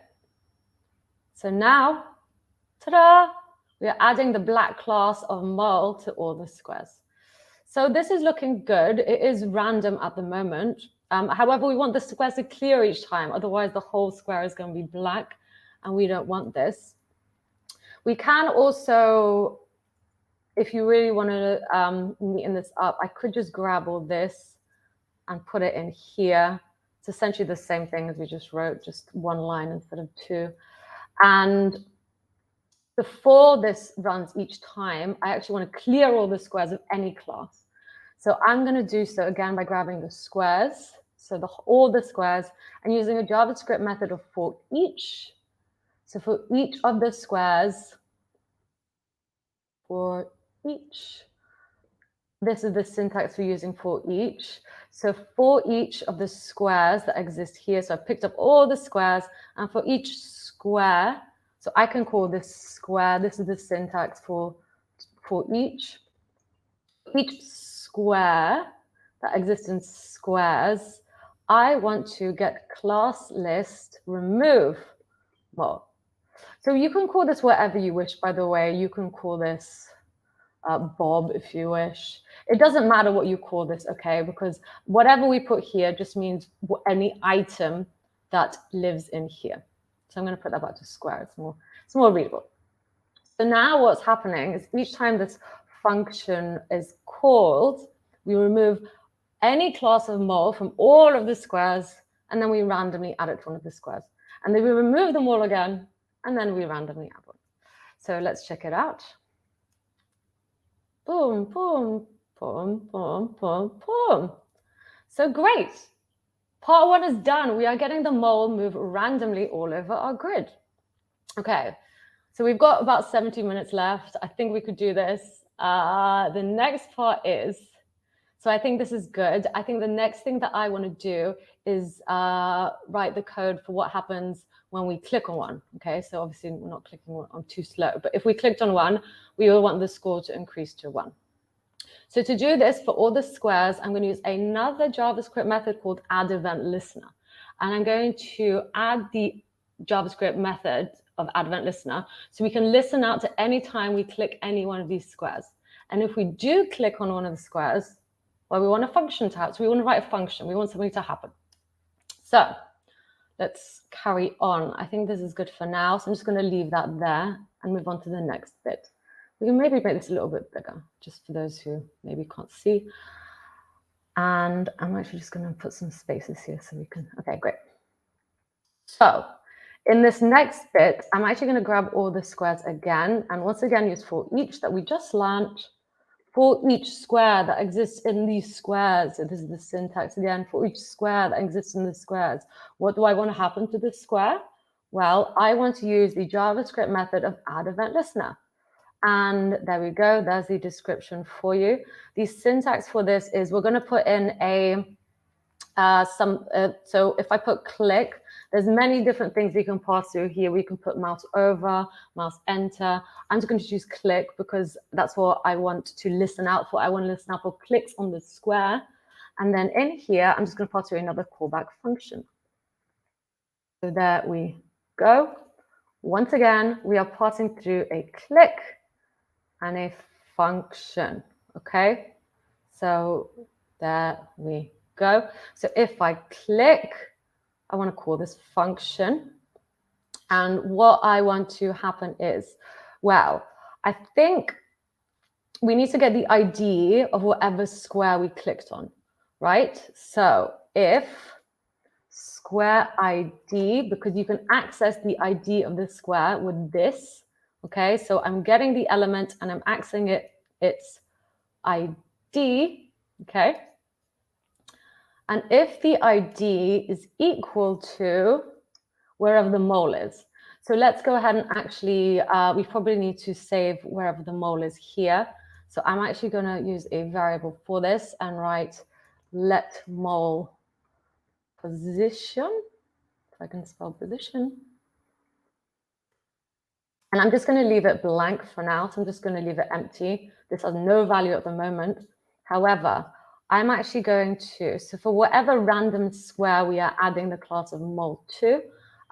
So now, ta-da, we are adding the black class of mole to all the squares. So this is looking good. It is random at the moment. However, we want the squares to clear each time. Otherwise, the whole square is going to be black, and we don't want this. We can also, if you really want to neaten this up, I could just grab all this and put it in here. It's essentially the same thing as we just wrote, just one line instead of two. And before this runs each time, I actually want to clear all the squares of any class. So I'm going to do so again by grabbing the squares, so all the squares, and using a JavaScript method of for each. So for each of the squares, for each, this is the syntax we're using for each. So for each of the squares that exist here, so I picked up all the squares, and for each square, so I can call this square, this is the syntax for each square that exists in squares, I want to get class list remove mole. So you can call this whatever you wish, by the way. You can call this Bob if you wish. It doesn't matter what you call this, okay? Because whatever we put here just means any item that lives in here. So I'm going to put that back to square. It's more readable. So now what's happening is each time this function is called, we remove any class of mole from all of the squares, and then we randomly add it to one of the squares. And then we remove them all again, and then we randomly add one. So let's check it out. Boom, boom, boom, boom, boom, boom. So great. Part one is done. We are getting the mole move randomly all over our grid. Okay. So we've got about 70 minutes left. I think we could do this. The next part is, so I think this is good. I think the next thing that I want to do is write the code for what happens when we click on one. Okay, so obviously we're not clicking on too slow, but if we clicked on one, we will want the score to increase to 1. So to do this for all the squares, I'm going to use another JavaScript method called add event listener. And I'm going to add the JavaScript method of add event listener so we can listen out to any time we click any one of these squares. And if we do click on one of the squares, well, we want a function to happen. So we want to write a function. We want something to happen. So let's carry on. I think this is good for now. So I'm just going to leave that there and move on to the next bit. We can maybe make this a little bit bigger, just for those who maybe can't see. And I'm actually just going to put some spaces here so we can, okay, great. So in this next bit, I'm actually going to grab all the squares again. And once again, use for each that we just learned. For each square that exists in these squares, so this is the syntax again, for each square that exists in the squares, what do I want to happen to this square? Well, I want to use the JavaScript method of add event listener. And there we go, there's the description for you. The syntax for this is we're going to put in a, so if I put click, there's many different things you can pass through here. We can put mouse over, mouse enter. I'm just going to choose click because that's what I want to listen out for. I want to listen out for clicks on the square. And then in here, I'm just going to pass through another callback function. So there we go. Once again, we are passing through a click and a function. Okay, so there we go. So if I click, I want to call this function. And what I want to happen is, well, I think we need to get the ID of whatever square we clicked on, right? So if square ID, because you can access the ID of the square with this, okay? So I'm getting the element and I'm accessing its ID, okay? And if the ID is equal to wherever the mole is. So let's go ahead and actually, we probably need to save wherever the mole is here. So I'm actually going to use a variable for this and write let mole position, if I can spell position. And I'm just going to leave it blank for now. So I'm just going to leave it empty. This has no value at the moment. However, I'm actually going to, so for whatever random square we are adding the class of mol to,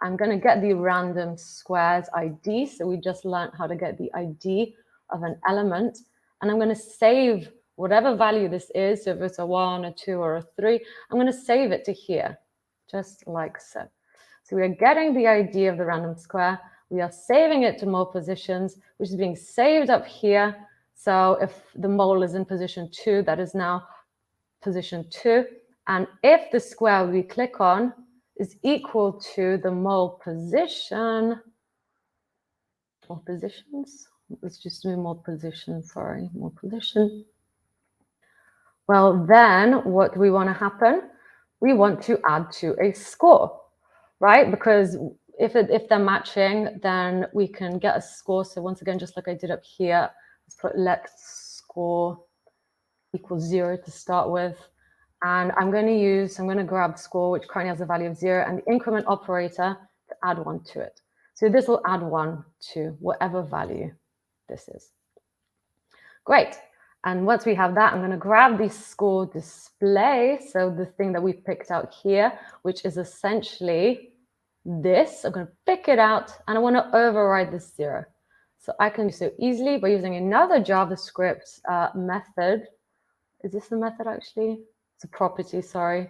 I'm going to get the random squares ID. So we just learned how to get the ID of an element. And I'm going to save whatever value this is. So if it's a 1, a 2, or a 3, I'm going to save it to here, just like so. So we are getting the ID of the random square. We are saving it to mol positions, which is being saved up here. So if the mol is in position 2, that is now position 2. And if the square we click on is equal to the mol position, or positions, let's just do mol position, sorry, mol position. Well, then what do we want to happen? We want to add to a score, right? Because if they're matching, then we can get a score. So once again, just like I did up here, let's put let score equals 0 to start with. And I'm going to grab score, which currently has a value of 0, and the increment operator to add 1 to it. So this will add 1 to whatever value this is. Great. And once we have that, I'm going to grab the score display. So the thing that we picked out here, which is essentially this. I'm going to pick it out, and I want to override this 0. So I can do so easily by using another JavaScript method. Is this a method actually? It's a property, sorry.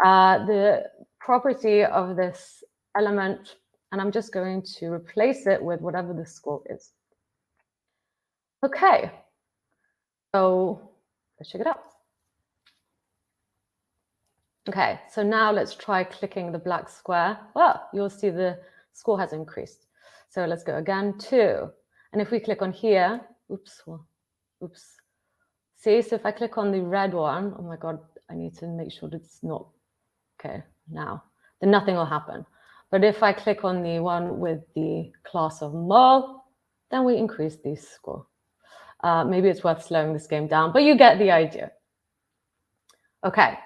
The property of this element, and I'm just going to replace it with whatever the score is. Okay, so let's check it out. Okay, so now let's try clicking the black square. Well, you'll see the score has increased. So let's go again, 2. And if we click on here, oops. See, so if I click on the red one, oh my God, I need to make sure that it's not, okay, now, then nothing will happen. But if I click on the one with the class of mol, then we increase the score. Maybe it's worth slowing this game down, but you get the idea. Okay,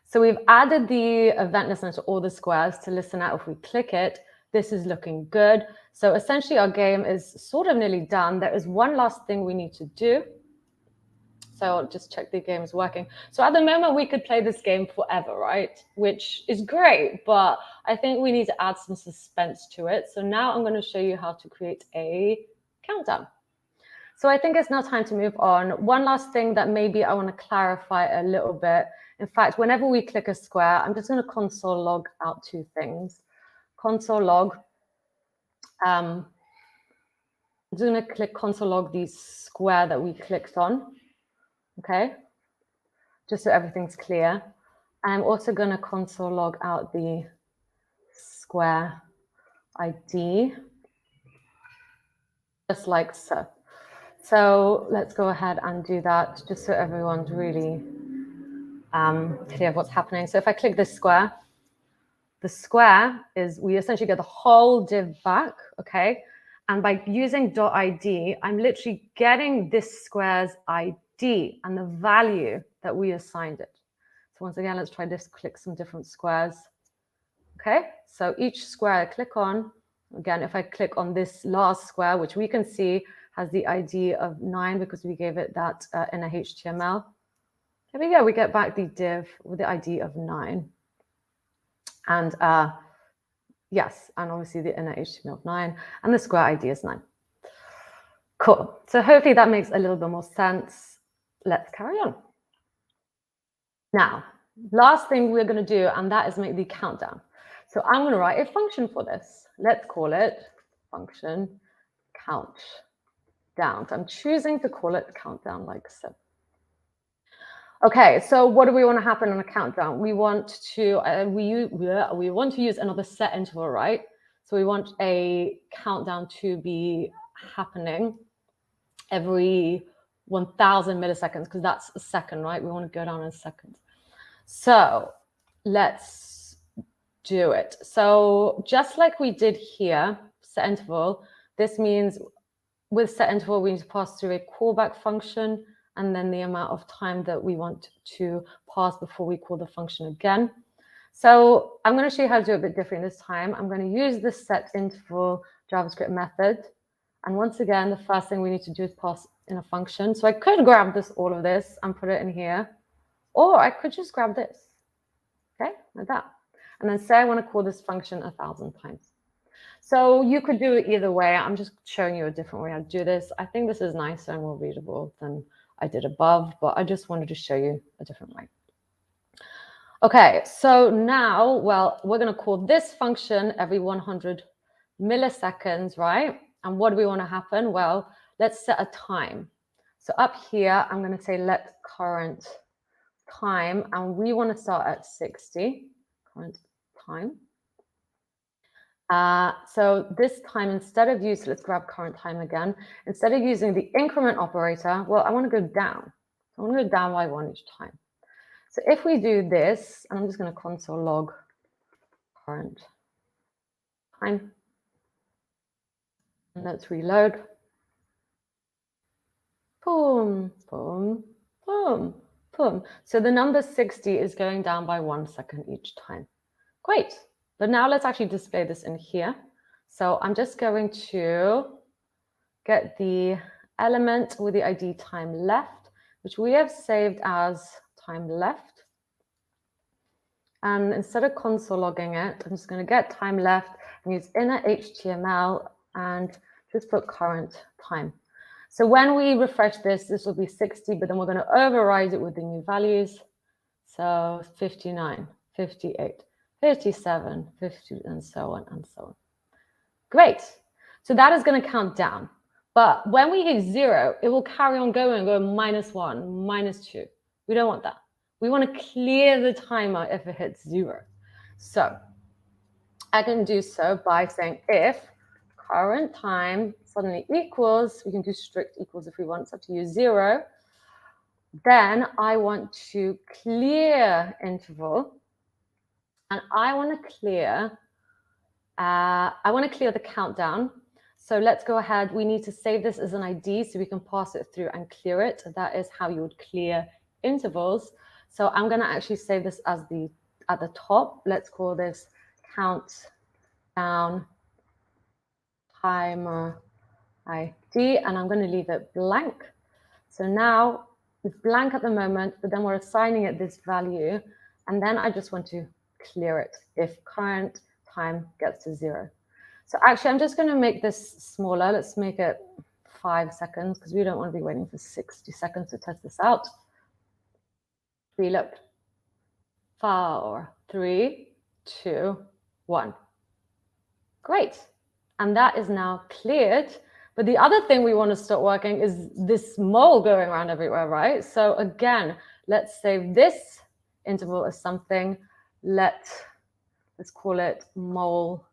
so we've added the event listener to all the squares to listen out if we click it. This is looking good. So essentially our game is sort of nearly done. There is one last thing we need to do. So I'll just check the game is working. So at the moment, we could play this game forever, right? Which is great, but I think we need to add some suspense to it. So now I'm going to show you how to create a countdown. So I think it's now time to move on. One last thing that maybe I want to clarify a little bit. In fact, whenever we click a square, I'm just going to console log out 2 things. Console log. I'm just going to click console log the square that we clicked on. Okay, just so everything's clear. I'm also going to console log out the square ID, just like so. So let's go ahead and do that, just so everyone's really clear of what's happening. So if I click this square, the square is, we essentially get the whole div back, okay? And by using .id, I'm literally getting this square's ID and the value that we assigned it. So once again, let's try this, click some different squares. Okay, so each square I click on, again, if I click on this last square, which we can see has the ID of 9 because we gave it that in a HTML. There we go, we get back the div with the ID of 9. And yes, and obviously the inner HTML of 9, and the square ID is 9. Cool, so hopefully that makes a little bit more sense. Let's carry on. Now, last thing we're going to do, and that is make the countdown. So I'm going to write a function for this. Let's call it function countdown. So I'm choosing to call it countdown like so. Okay, so what do we want to happen on a countdown? We want to use another set interval, right? So we want a countdown to be happening every 1,000 milliseconds, because that's a second, right? We want to go down in seconds. So let's do it. So just like we did here, set interval, this means with set interval, we need to pass through a callback function and then the amount of time that we want to pass before we call the function again. So I'm going to show you how to do it a bit different this time. I'm going to use the set interval JavaScript method. And once again, the first thing we need to do is pass in a function. So I could grab all of this and put it in here, or I could just grab this, okay, like that. And then say I want to call this function 1,000 times. So you could do it either way. I'm just showing you a different way to do this. I think this is nicer and more readable than I did above, but I just wanted to show you a different way. Okay, so now, well, we're going to call this function every 100 milliseconds, right? And what do we want to happen? Well, let's set a time. So up here, I'm going to say let current time, and we want to start at 60, current time. So this time, instead of using, let's grab current time again. Instead of using the increment operator, well, I want to go down. I want to go down by 1 each time. So if we do this, and I'm just going to console log current time, and let's reload. Boom, boom, boom, boom. So the number 60 is going down by 1 second each time. Great. But now let's actually display this in here. So I'm just going to get the element with the ID time left, which we have saved as time left. And instead of console logging it, I'm just going to get time left and use inner HTML and just put current time. So when we refresh this, this will be 60, but then we're going to override it with the new values. So 59, 58, 57, 50, and so on and so on. Great. So that is going to count down. But when we hit 0, it will carry on going, go -1, -2. We don't want that. We want to clear the timer if it hits 0. So I can do so by saying if current time suddenly equals, we can do strict equals if we want, it's up to you, 0. Then I want to clear interval, and I want to clear the countdown. So let's go ahead. We need to save this as an ID so we can pass it through and clear it. That is how you would clear intervals. So I'm going to actually save this as at the top. Let's call this countdown timer ID, and I'm going to leave it blank. So now it's blank at the moment, but then we're assigning it this value, and then I just want to clear it if current time gets to 0. So actually, I'm just going to make this smaller. Let's make it 5 seconds because we don't want to be waiting for 60 seconds to test this out. Reload. 4, 3, 2, 1. Great. And that is now cleared. But the other thing we want to start working is this mole going around everywhere, right? So again, let's save this interval as something. Let's call it mole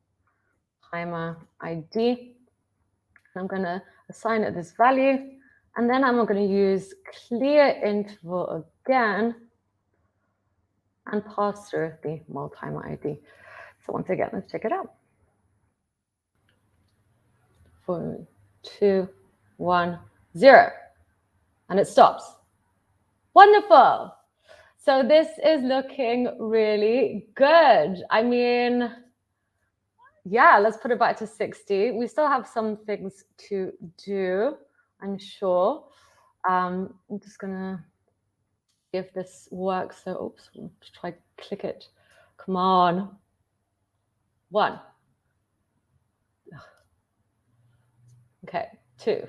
timer ID. I'm going to assign it this value. And then I'm going to use clear interval again and pass through the mole timer ID. So once again, let's check it out. 4, 2, 1, 0. And it stops. Wonderful. So this is looking really good. I mean, yeah, let's put it back to 60. We still have some things to do, I'm sure. I'm just going to if this works. So, oops, we'll try to click it. Come on. 1. Okay, 2.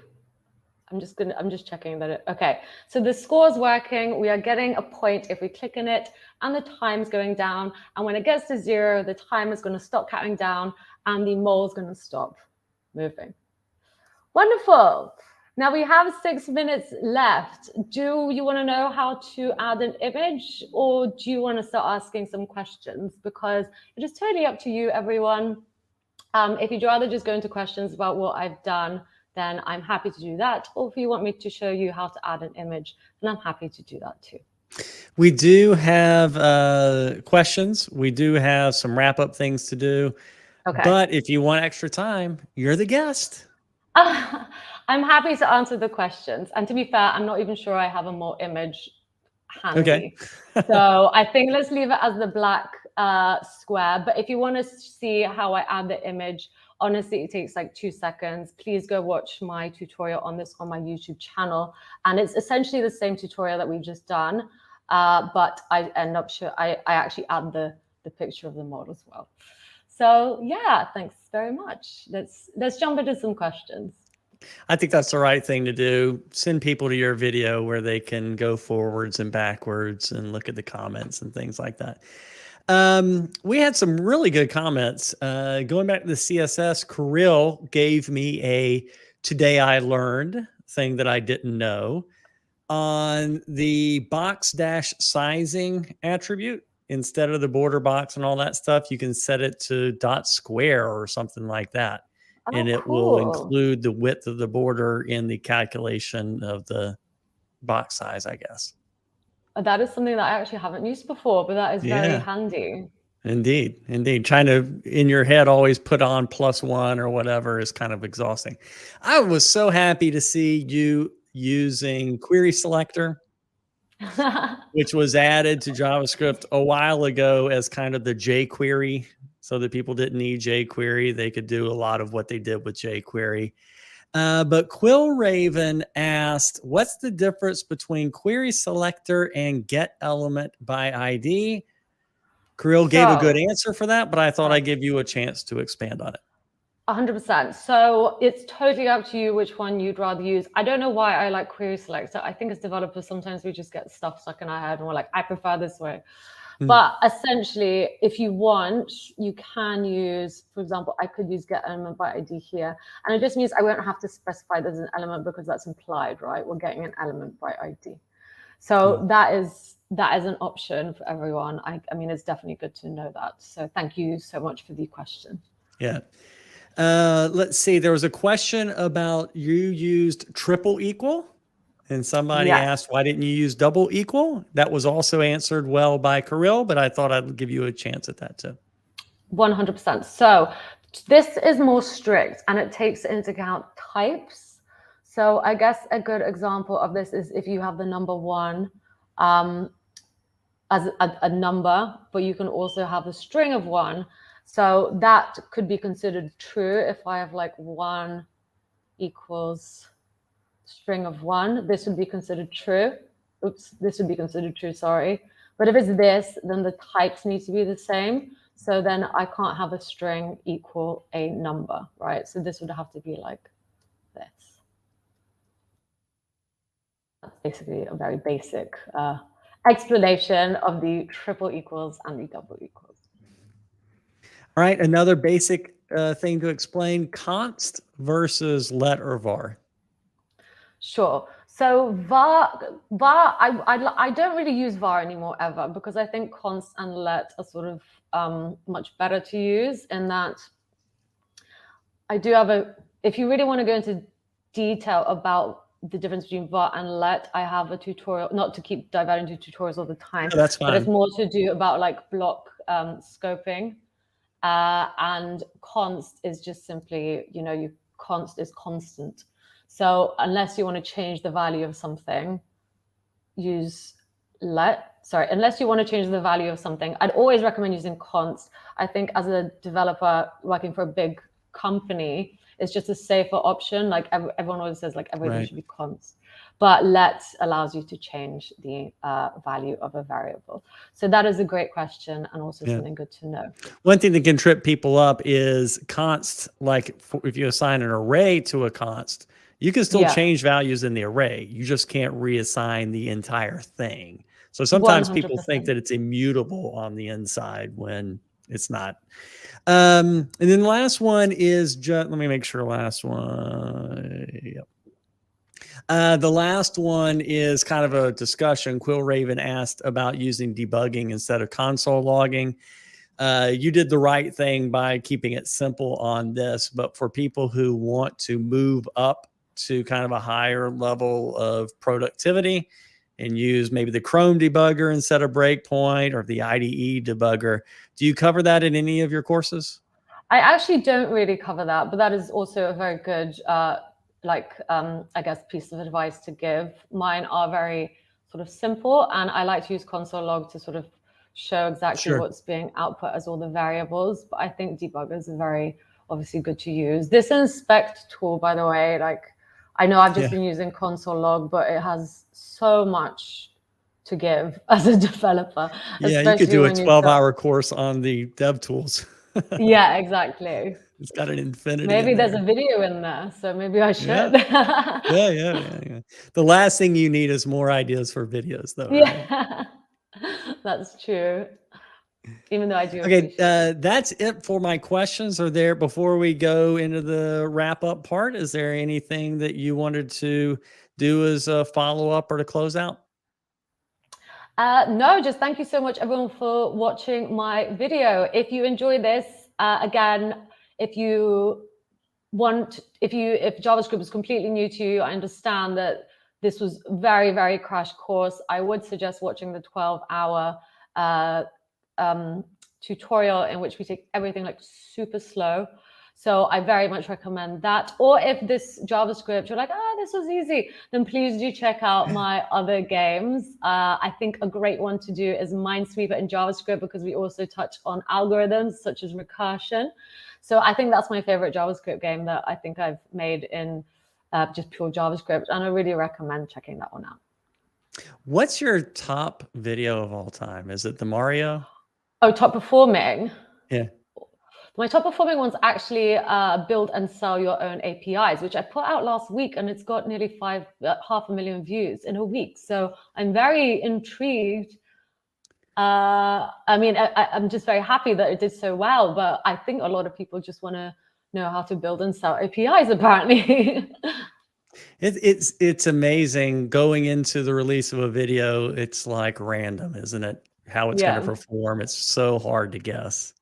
I'm just checking that it, okay. So the score is working. We are getting a point if we click on it, and the time's going down. And when it gets to 0, the time is going to stop counting down, and the mole is going to stop moving. Wonderful. Now we have 6 minutes left. Do you want to know how to add an image, or do you want to start asking some questions? Because it is totally up to you, everyone. If you'd rather just go into questions about what I've done, then I'm happy to do that. Or if you want me to show you how to add an image, then I'm happy to do that too. We do have questions. We do have some wrap-up things to do. Okay. But if you want extra time, you're the guest. I'm happy to answer the questions. And to be fair, I'm not even sure I have a more image handy. Okay. So I think let's leave it as the black square. But if you want to see how I add the image Honestly, it takes like 2 seconds. Please go watch my tutorial on this on my YouTube channel. And it's essentially the same tutorial that we've just done, but I end up I actually add the picture of the model as well. So yeah, thanks very much. Let's jump into some questions. I think that's the right thing to do. Send people to your video where they can go forwards and backwards and look at the comments and things like that. We had some really good comments. Going back to the CSS, Kirill gave me a "Today I Learned" thing that I didn't know on the box dash sizing attribute. Instead of the border box and all that stuff, you can set it to dot square or something like that. And it will include the width of the border in the calculation of the box size, I guess. That is something that I actually haven't used before, but that is very handy. Indeed, indeed. Trying to, in your head, always put on +1 or whatever is kind of exhausting. I was so happy to see you using query selector, which was added to JavaScript a while ago as kind of the jQuery, so that people didn't need jQuery. They could do a lot of what they did with jQuery. But Quill Raven asked, what's the difference between query selector and get element by ID? Kirill gave a good answer for that, but I thought I'd give you a chance to expand on it. 100%. So it's totally up to you which one you'd rather use. I don't know why I like query selector. I think as developers, sometimes we just get stuff stuck in our head and we're like, I prefer this way. But essentially, if you want, you can use, for example, I could use get element by ID here. And it just means I won't have to specify there's an element because that's implied, right? We're getting an element by ID. So that is an option for everyone. I mean, it's definitely good to know that. So thank you so much for the question. Yeah. Let's see. There was a question about you used triple equal. And somebody asked, why didn't you use double equal? That was also answered well by Kirill, but I thought I'd give you a chance at that too. 100%. So this is more strict and it takes into account types. So I guess a good example of this is if you have the number 1 as a number, but you can also have a string of 1. So that could be considered true if I have like 1 equals string of 1. This would be considered true. Oops, this would be considered true, sorry. But if it's this, then the types need to be the same. So then I can't have a string equal a number, right? So this would have to be like this. That's basically a very basic explanation of the triple equals and the double equals. All right, another basic thing to explain, const versus let or var. Sure. So var, I don't really use var anymore ever because I think const and let are sort of much better to use in that I do have if you really want to go into detail about the difference between var and let, I have a tutorial, not to keep diverting to tutorials all the time, that's fine. But it's more to do about like block scoping. And const is just simply, const is constant. So unless you want to change the value of something, use let. Sorry, unless you want to change the value of something, I'd always recommend using const. I think as a developer working for a big company, it's just a safer option. Like everyone always says, like everything should be const. But let allows you to change the value of a variable. So that is a great question and also something good to know. One thing that can trip people up is const. Like if you assign an array to a const, you can still change values in the array. You just can't reassign the entire thing. So sometimes 100%. People think that it's immutable on the inside when it's not. And then the last one is just, let me make sure last one. Yep. The last one is kind of a discussion. Quill Raven asked about using debugging instead of console logging. You did the right thing by keeping it simple on this, but for people who want to move up to kind of a higher level of productivity and use maybe the Chrome debugger instead of breakpoint or the IDE debugger, do you cover that in any of your courses? I actually don't really cover that, but that is also a very good I guess, piece of advice to give. Mine are very sort of simple, and I like to use console log to sort of show exactly what's being output as all the variables. But I think debuggers are very obviously good to use. This inspect tool, by the way, like I know I've just been using console log, but it has so much to give as a developer. Yeah, you could Especially do a when you start. 12-hour course on the dev tools. Yeah, exactly. It's got an infinity Maybe in there's a there. video in there, so maybe I Yeah. should. Yeah. The last thing you need is more ideas for videos, though, right? Yeah, that's true. Even though I do Okay, appreciate it. that's it for my questions. Are there, before we go into the wrap up part, is there anything that you wanted to do as a follow up or to close out? No, just thank you so much, everyone, for watching my video. If you enjoy this, again, if JavaScript is completely new to you, I understand that this was very, very crash course. I would suggest watching the 12-hour tutorial in which we take everything like super slow. So I very much recommend that. Or if this JavaScript, you're like, this was easy, then please do check out my other games. I think a great one to do is Minesweeper in JavaScript, because we also touch on algorithms such as recursion. So I think that's my favorite JavaScript game that I think I've made in just pure JavaScript. And I really recommend checking that one out. What's your top video of all time? Is it the Mario? Oh, top performing? Yeah. My top performing one's actually build and sell your own APIs, which I put out last week, and it's got nearly 500,000 views in a week. So I'm very intrigued. I mean, I'm just very happy that it did so well, but I think a lot of people just want to know how to build and sell APIs, apparently. It's amazing going into the release of a video. It's like random, isn't it? How it's going to perform. It's so hard to guess.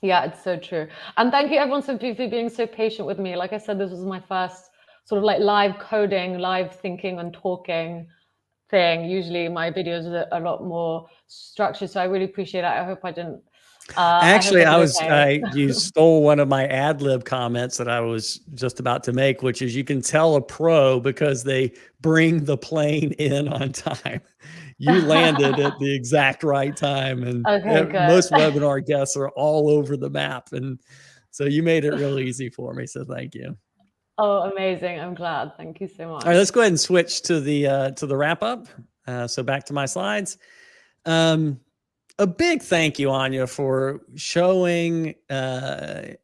Yeah, it's so true. And thank you, everyone, for being so patient with me. Like I said, this was my first sort of like live coding, live thinking and talking thing. Usually my videos are a lot more structured, so I really appreciate it. I hope I didn't. Actually, okay. you stole one of my ad lib comments that I was just about to make, which is you can tell a pro because they bring the plane in on time. You landed at the exact right time, and most webinar guests are all over the map, and so you made it real easy for me. So thank you. Oh, amazing! I'm glad. Thank you so much. All right, let's go ahead and switch to the wrap up. So back to my slides. A big thank you, Ania, for showing the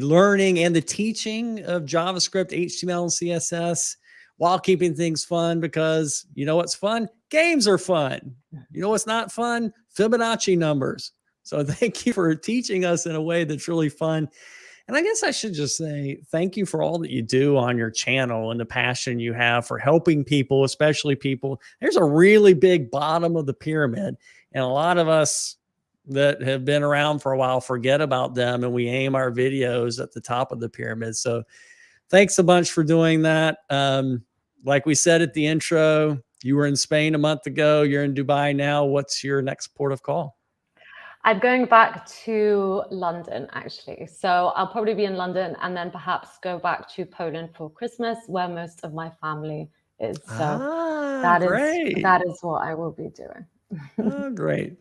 learning and the teaching of JavaScript, HTML, and CSS while keeping things fun, because you know what's fun? Games are fun. You know what's not fun? Fibonacci numbers. So thank you for teaching us in a way that's really fun. And I guess I should just say thank you for all that you do on your channel and the passion you have for helping people, especially people. There's a really big bottom of the pyramid, and a lot of us that have been around for a while forget about them, and we aim our videos at the top of the pyramid. So thanks a bunch for doing that. Like we said at the intro, you were in Spain a month ago. You're in Dubai now. What's your next port of call? I'm going back to London, actually. So I'll probably be in London and then perhaps go back to Poland for Christmas, where most of my family is. So that is what I will be doing. Oh, great.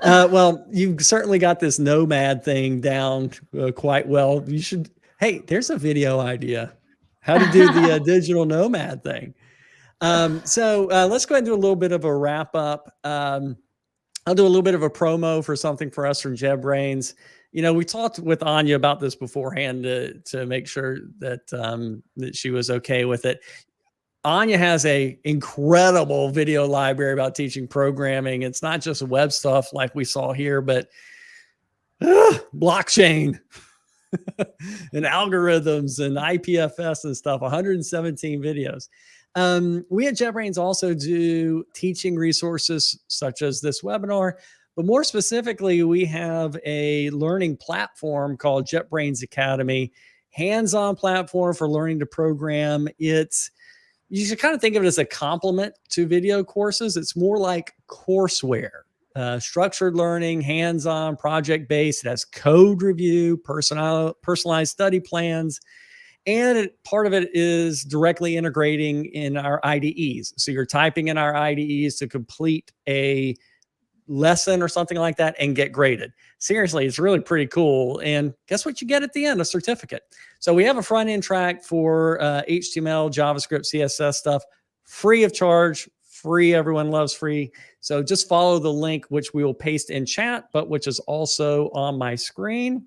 Well, you've certainly got this nomad thing down quite well. You should, hey, there's a video idea. How to do the digital nomad thing. So let's go ahead and do a little bit of a wrap up. I'll do a little bit of a promo for something for us from JetBrains. You know, we talked with Ania about this beforehand to make sure that that she was okay with it. Ania has a incredible video library about teaching programming. It's not just web stuff like we saw here, but blockchain and algorithms and IPFS and stuff, 117 videos. We at JetBrains also do teaching resources such as this webinar, but more specifically, we have a learning platform called JetBrains Academy, hands-on platform for learning to program. You should kind of think of it as a complement to video courses. It's more like courseware, structured learning, hands-on, project-based. It has code review, personalized study plans, and part of it is directly integrating in our IDEs. So you're typing in our IDEs to complete a lesson or something like that and get graded. Seriously, it's really pretty cool. And guess what you get at the end? A certificate. So we have a front end track for HTML, JavaScript, CSS stuff, free of charge, free. Everyone loves free. So just follow the link, which we will paste in chat, but which is also on my screen.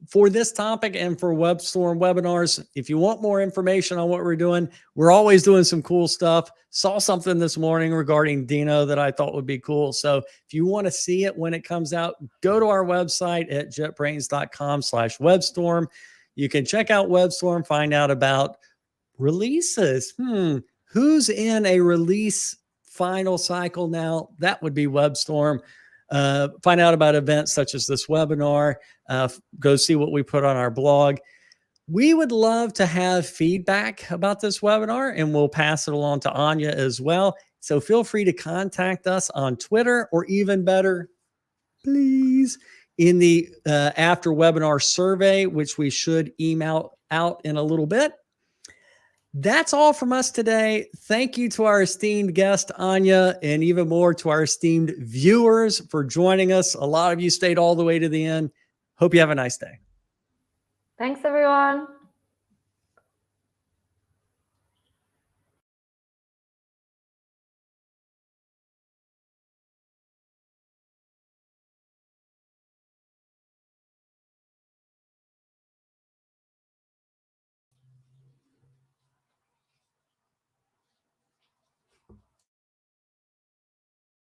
For this topic and for WebStorm webinars, if you want more information on what we're doing, we're always doing some cool stuff. Saw something this morning regarding Dino that I thought would be cool. So if you want to see it when it comes out, go to our website at jetbrains.com/WebStorm. You can check out WebStorm, find out about releases. Who's in a release final cycle now? That would be WebStorm. Find out about events such as this webinar. Go see what we put on our blog. We would love to have feedback about this webinar, and we'll pass it along to Ania as well. So feel free to contact us on Twitter, or even better, please, in the after webinar survey, which we should email out in a little bit. That's all from us today. Thank you to our esteemed guest, Ania, and even more to our esteemed viewers for joining us. A lot of you stayed all the way to the end. Hope you have a nice day. Thanks, everyone.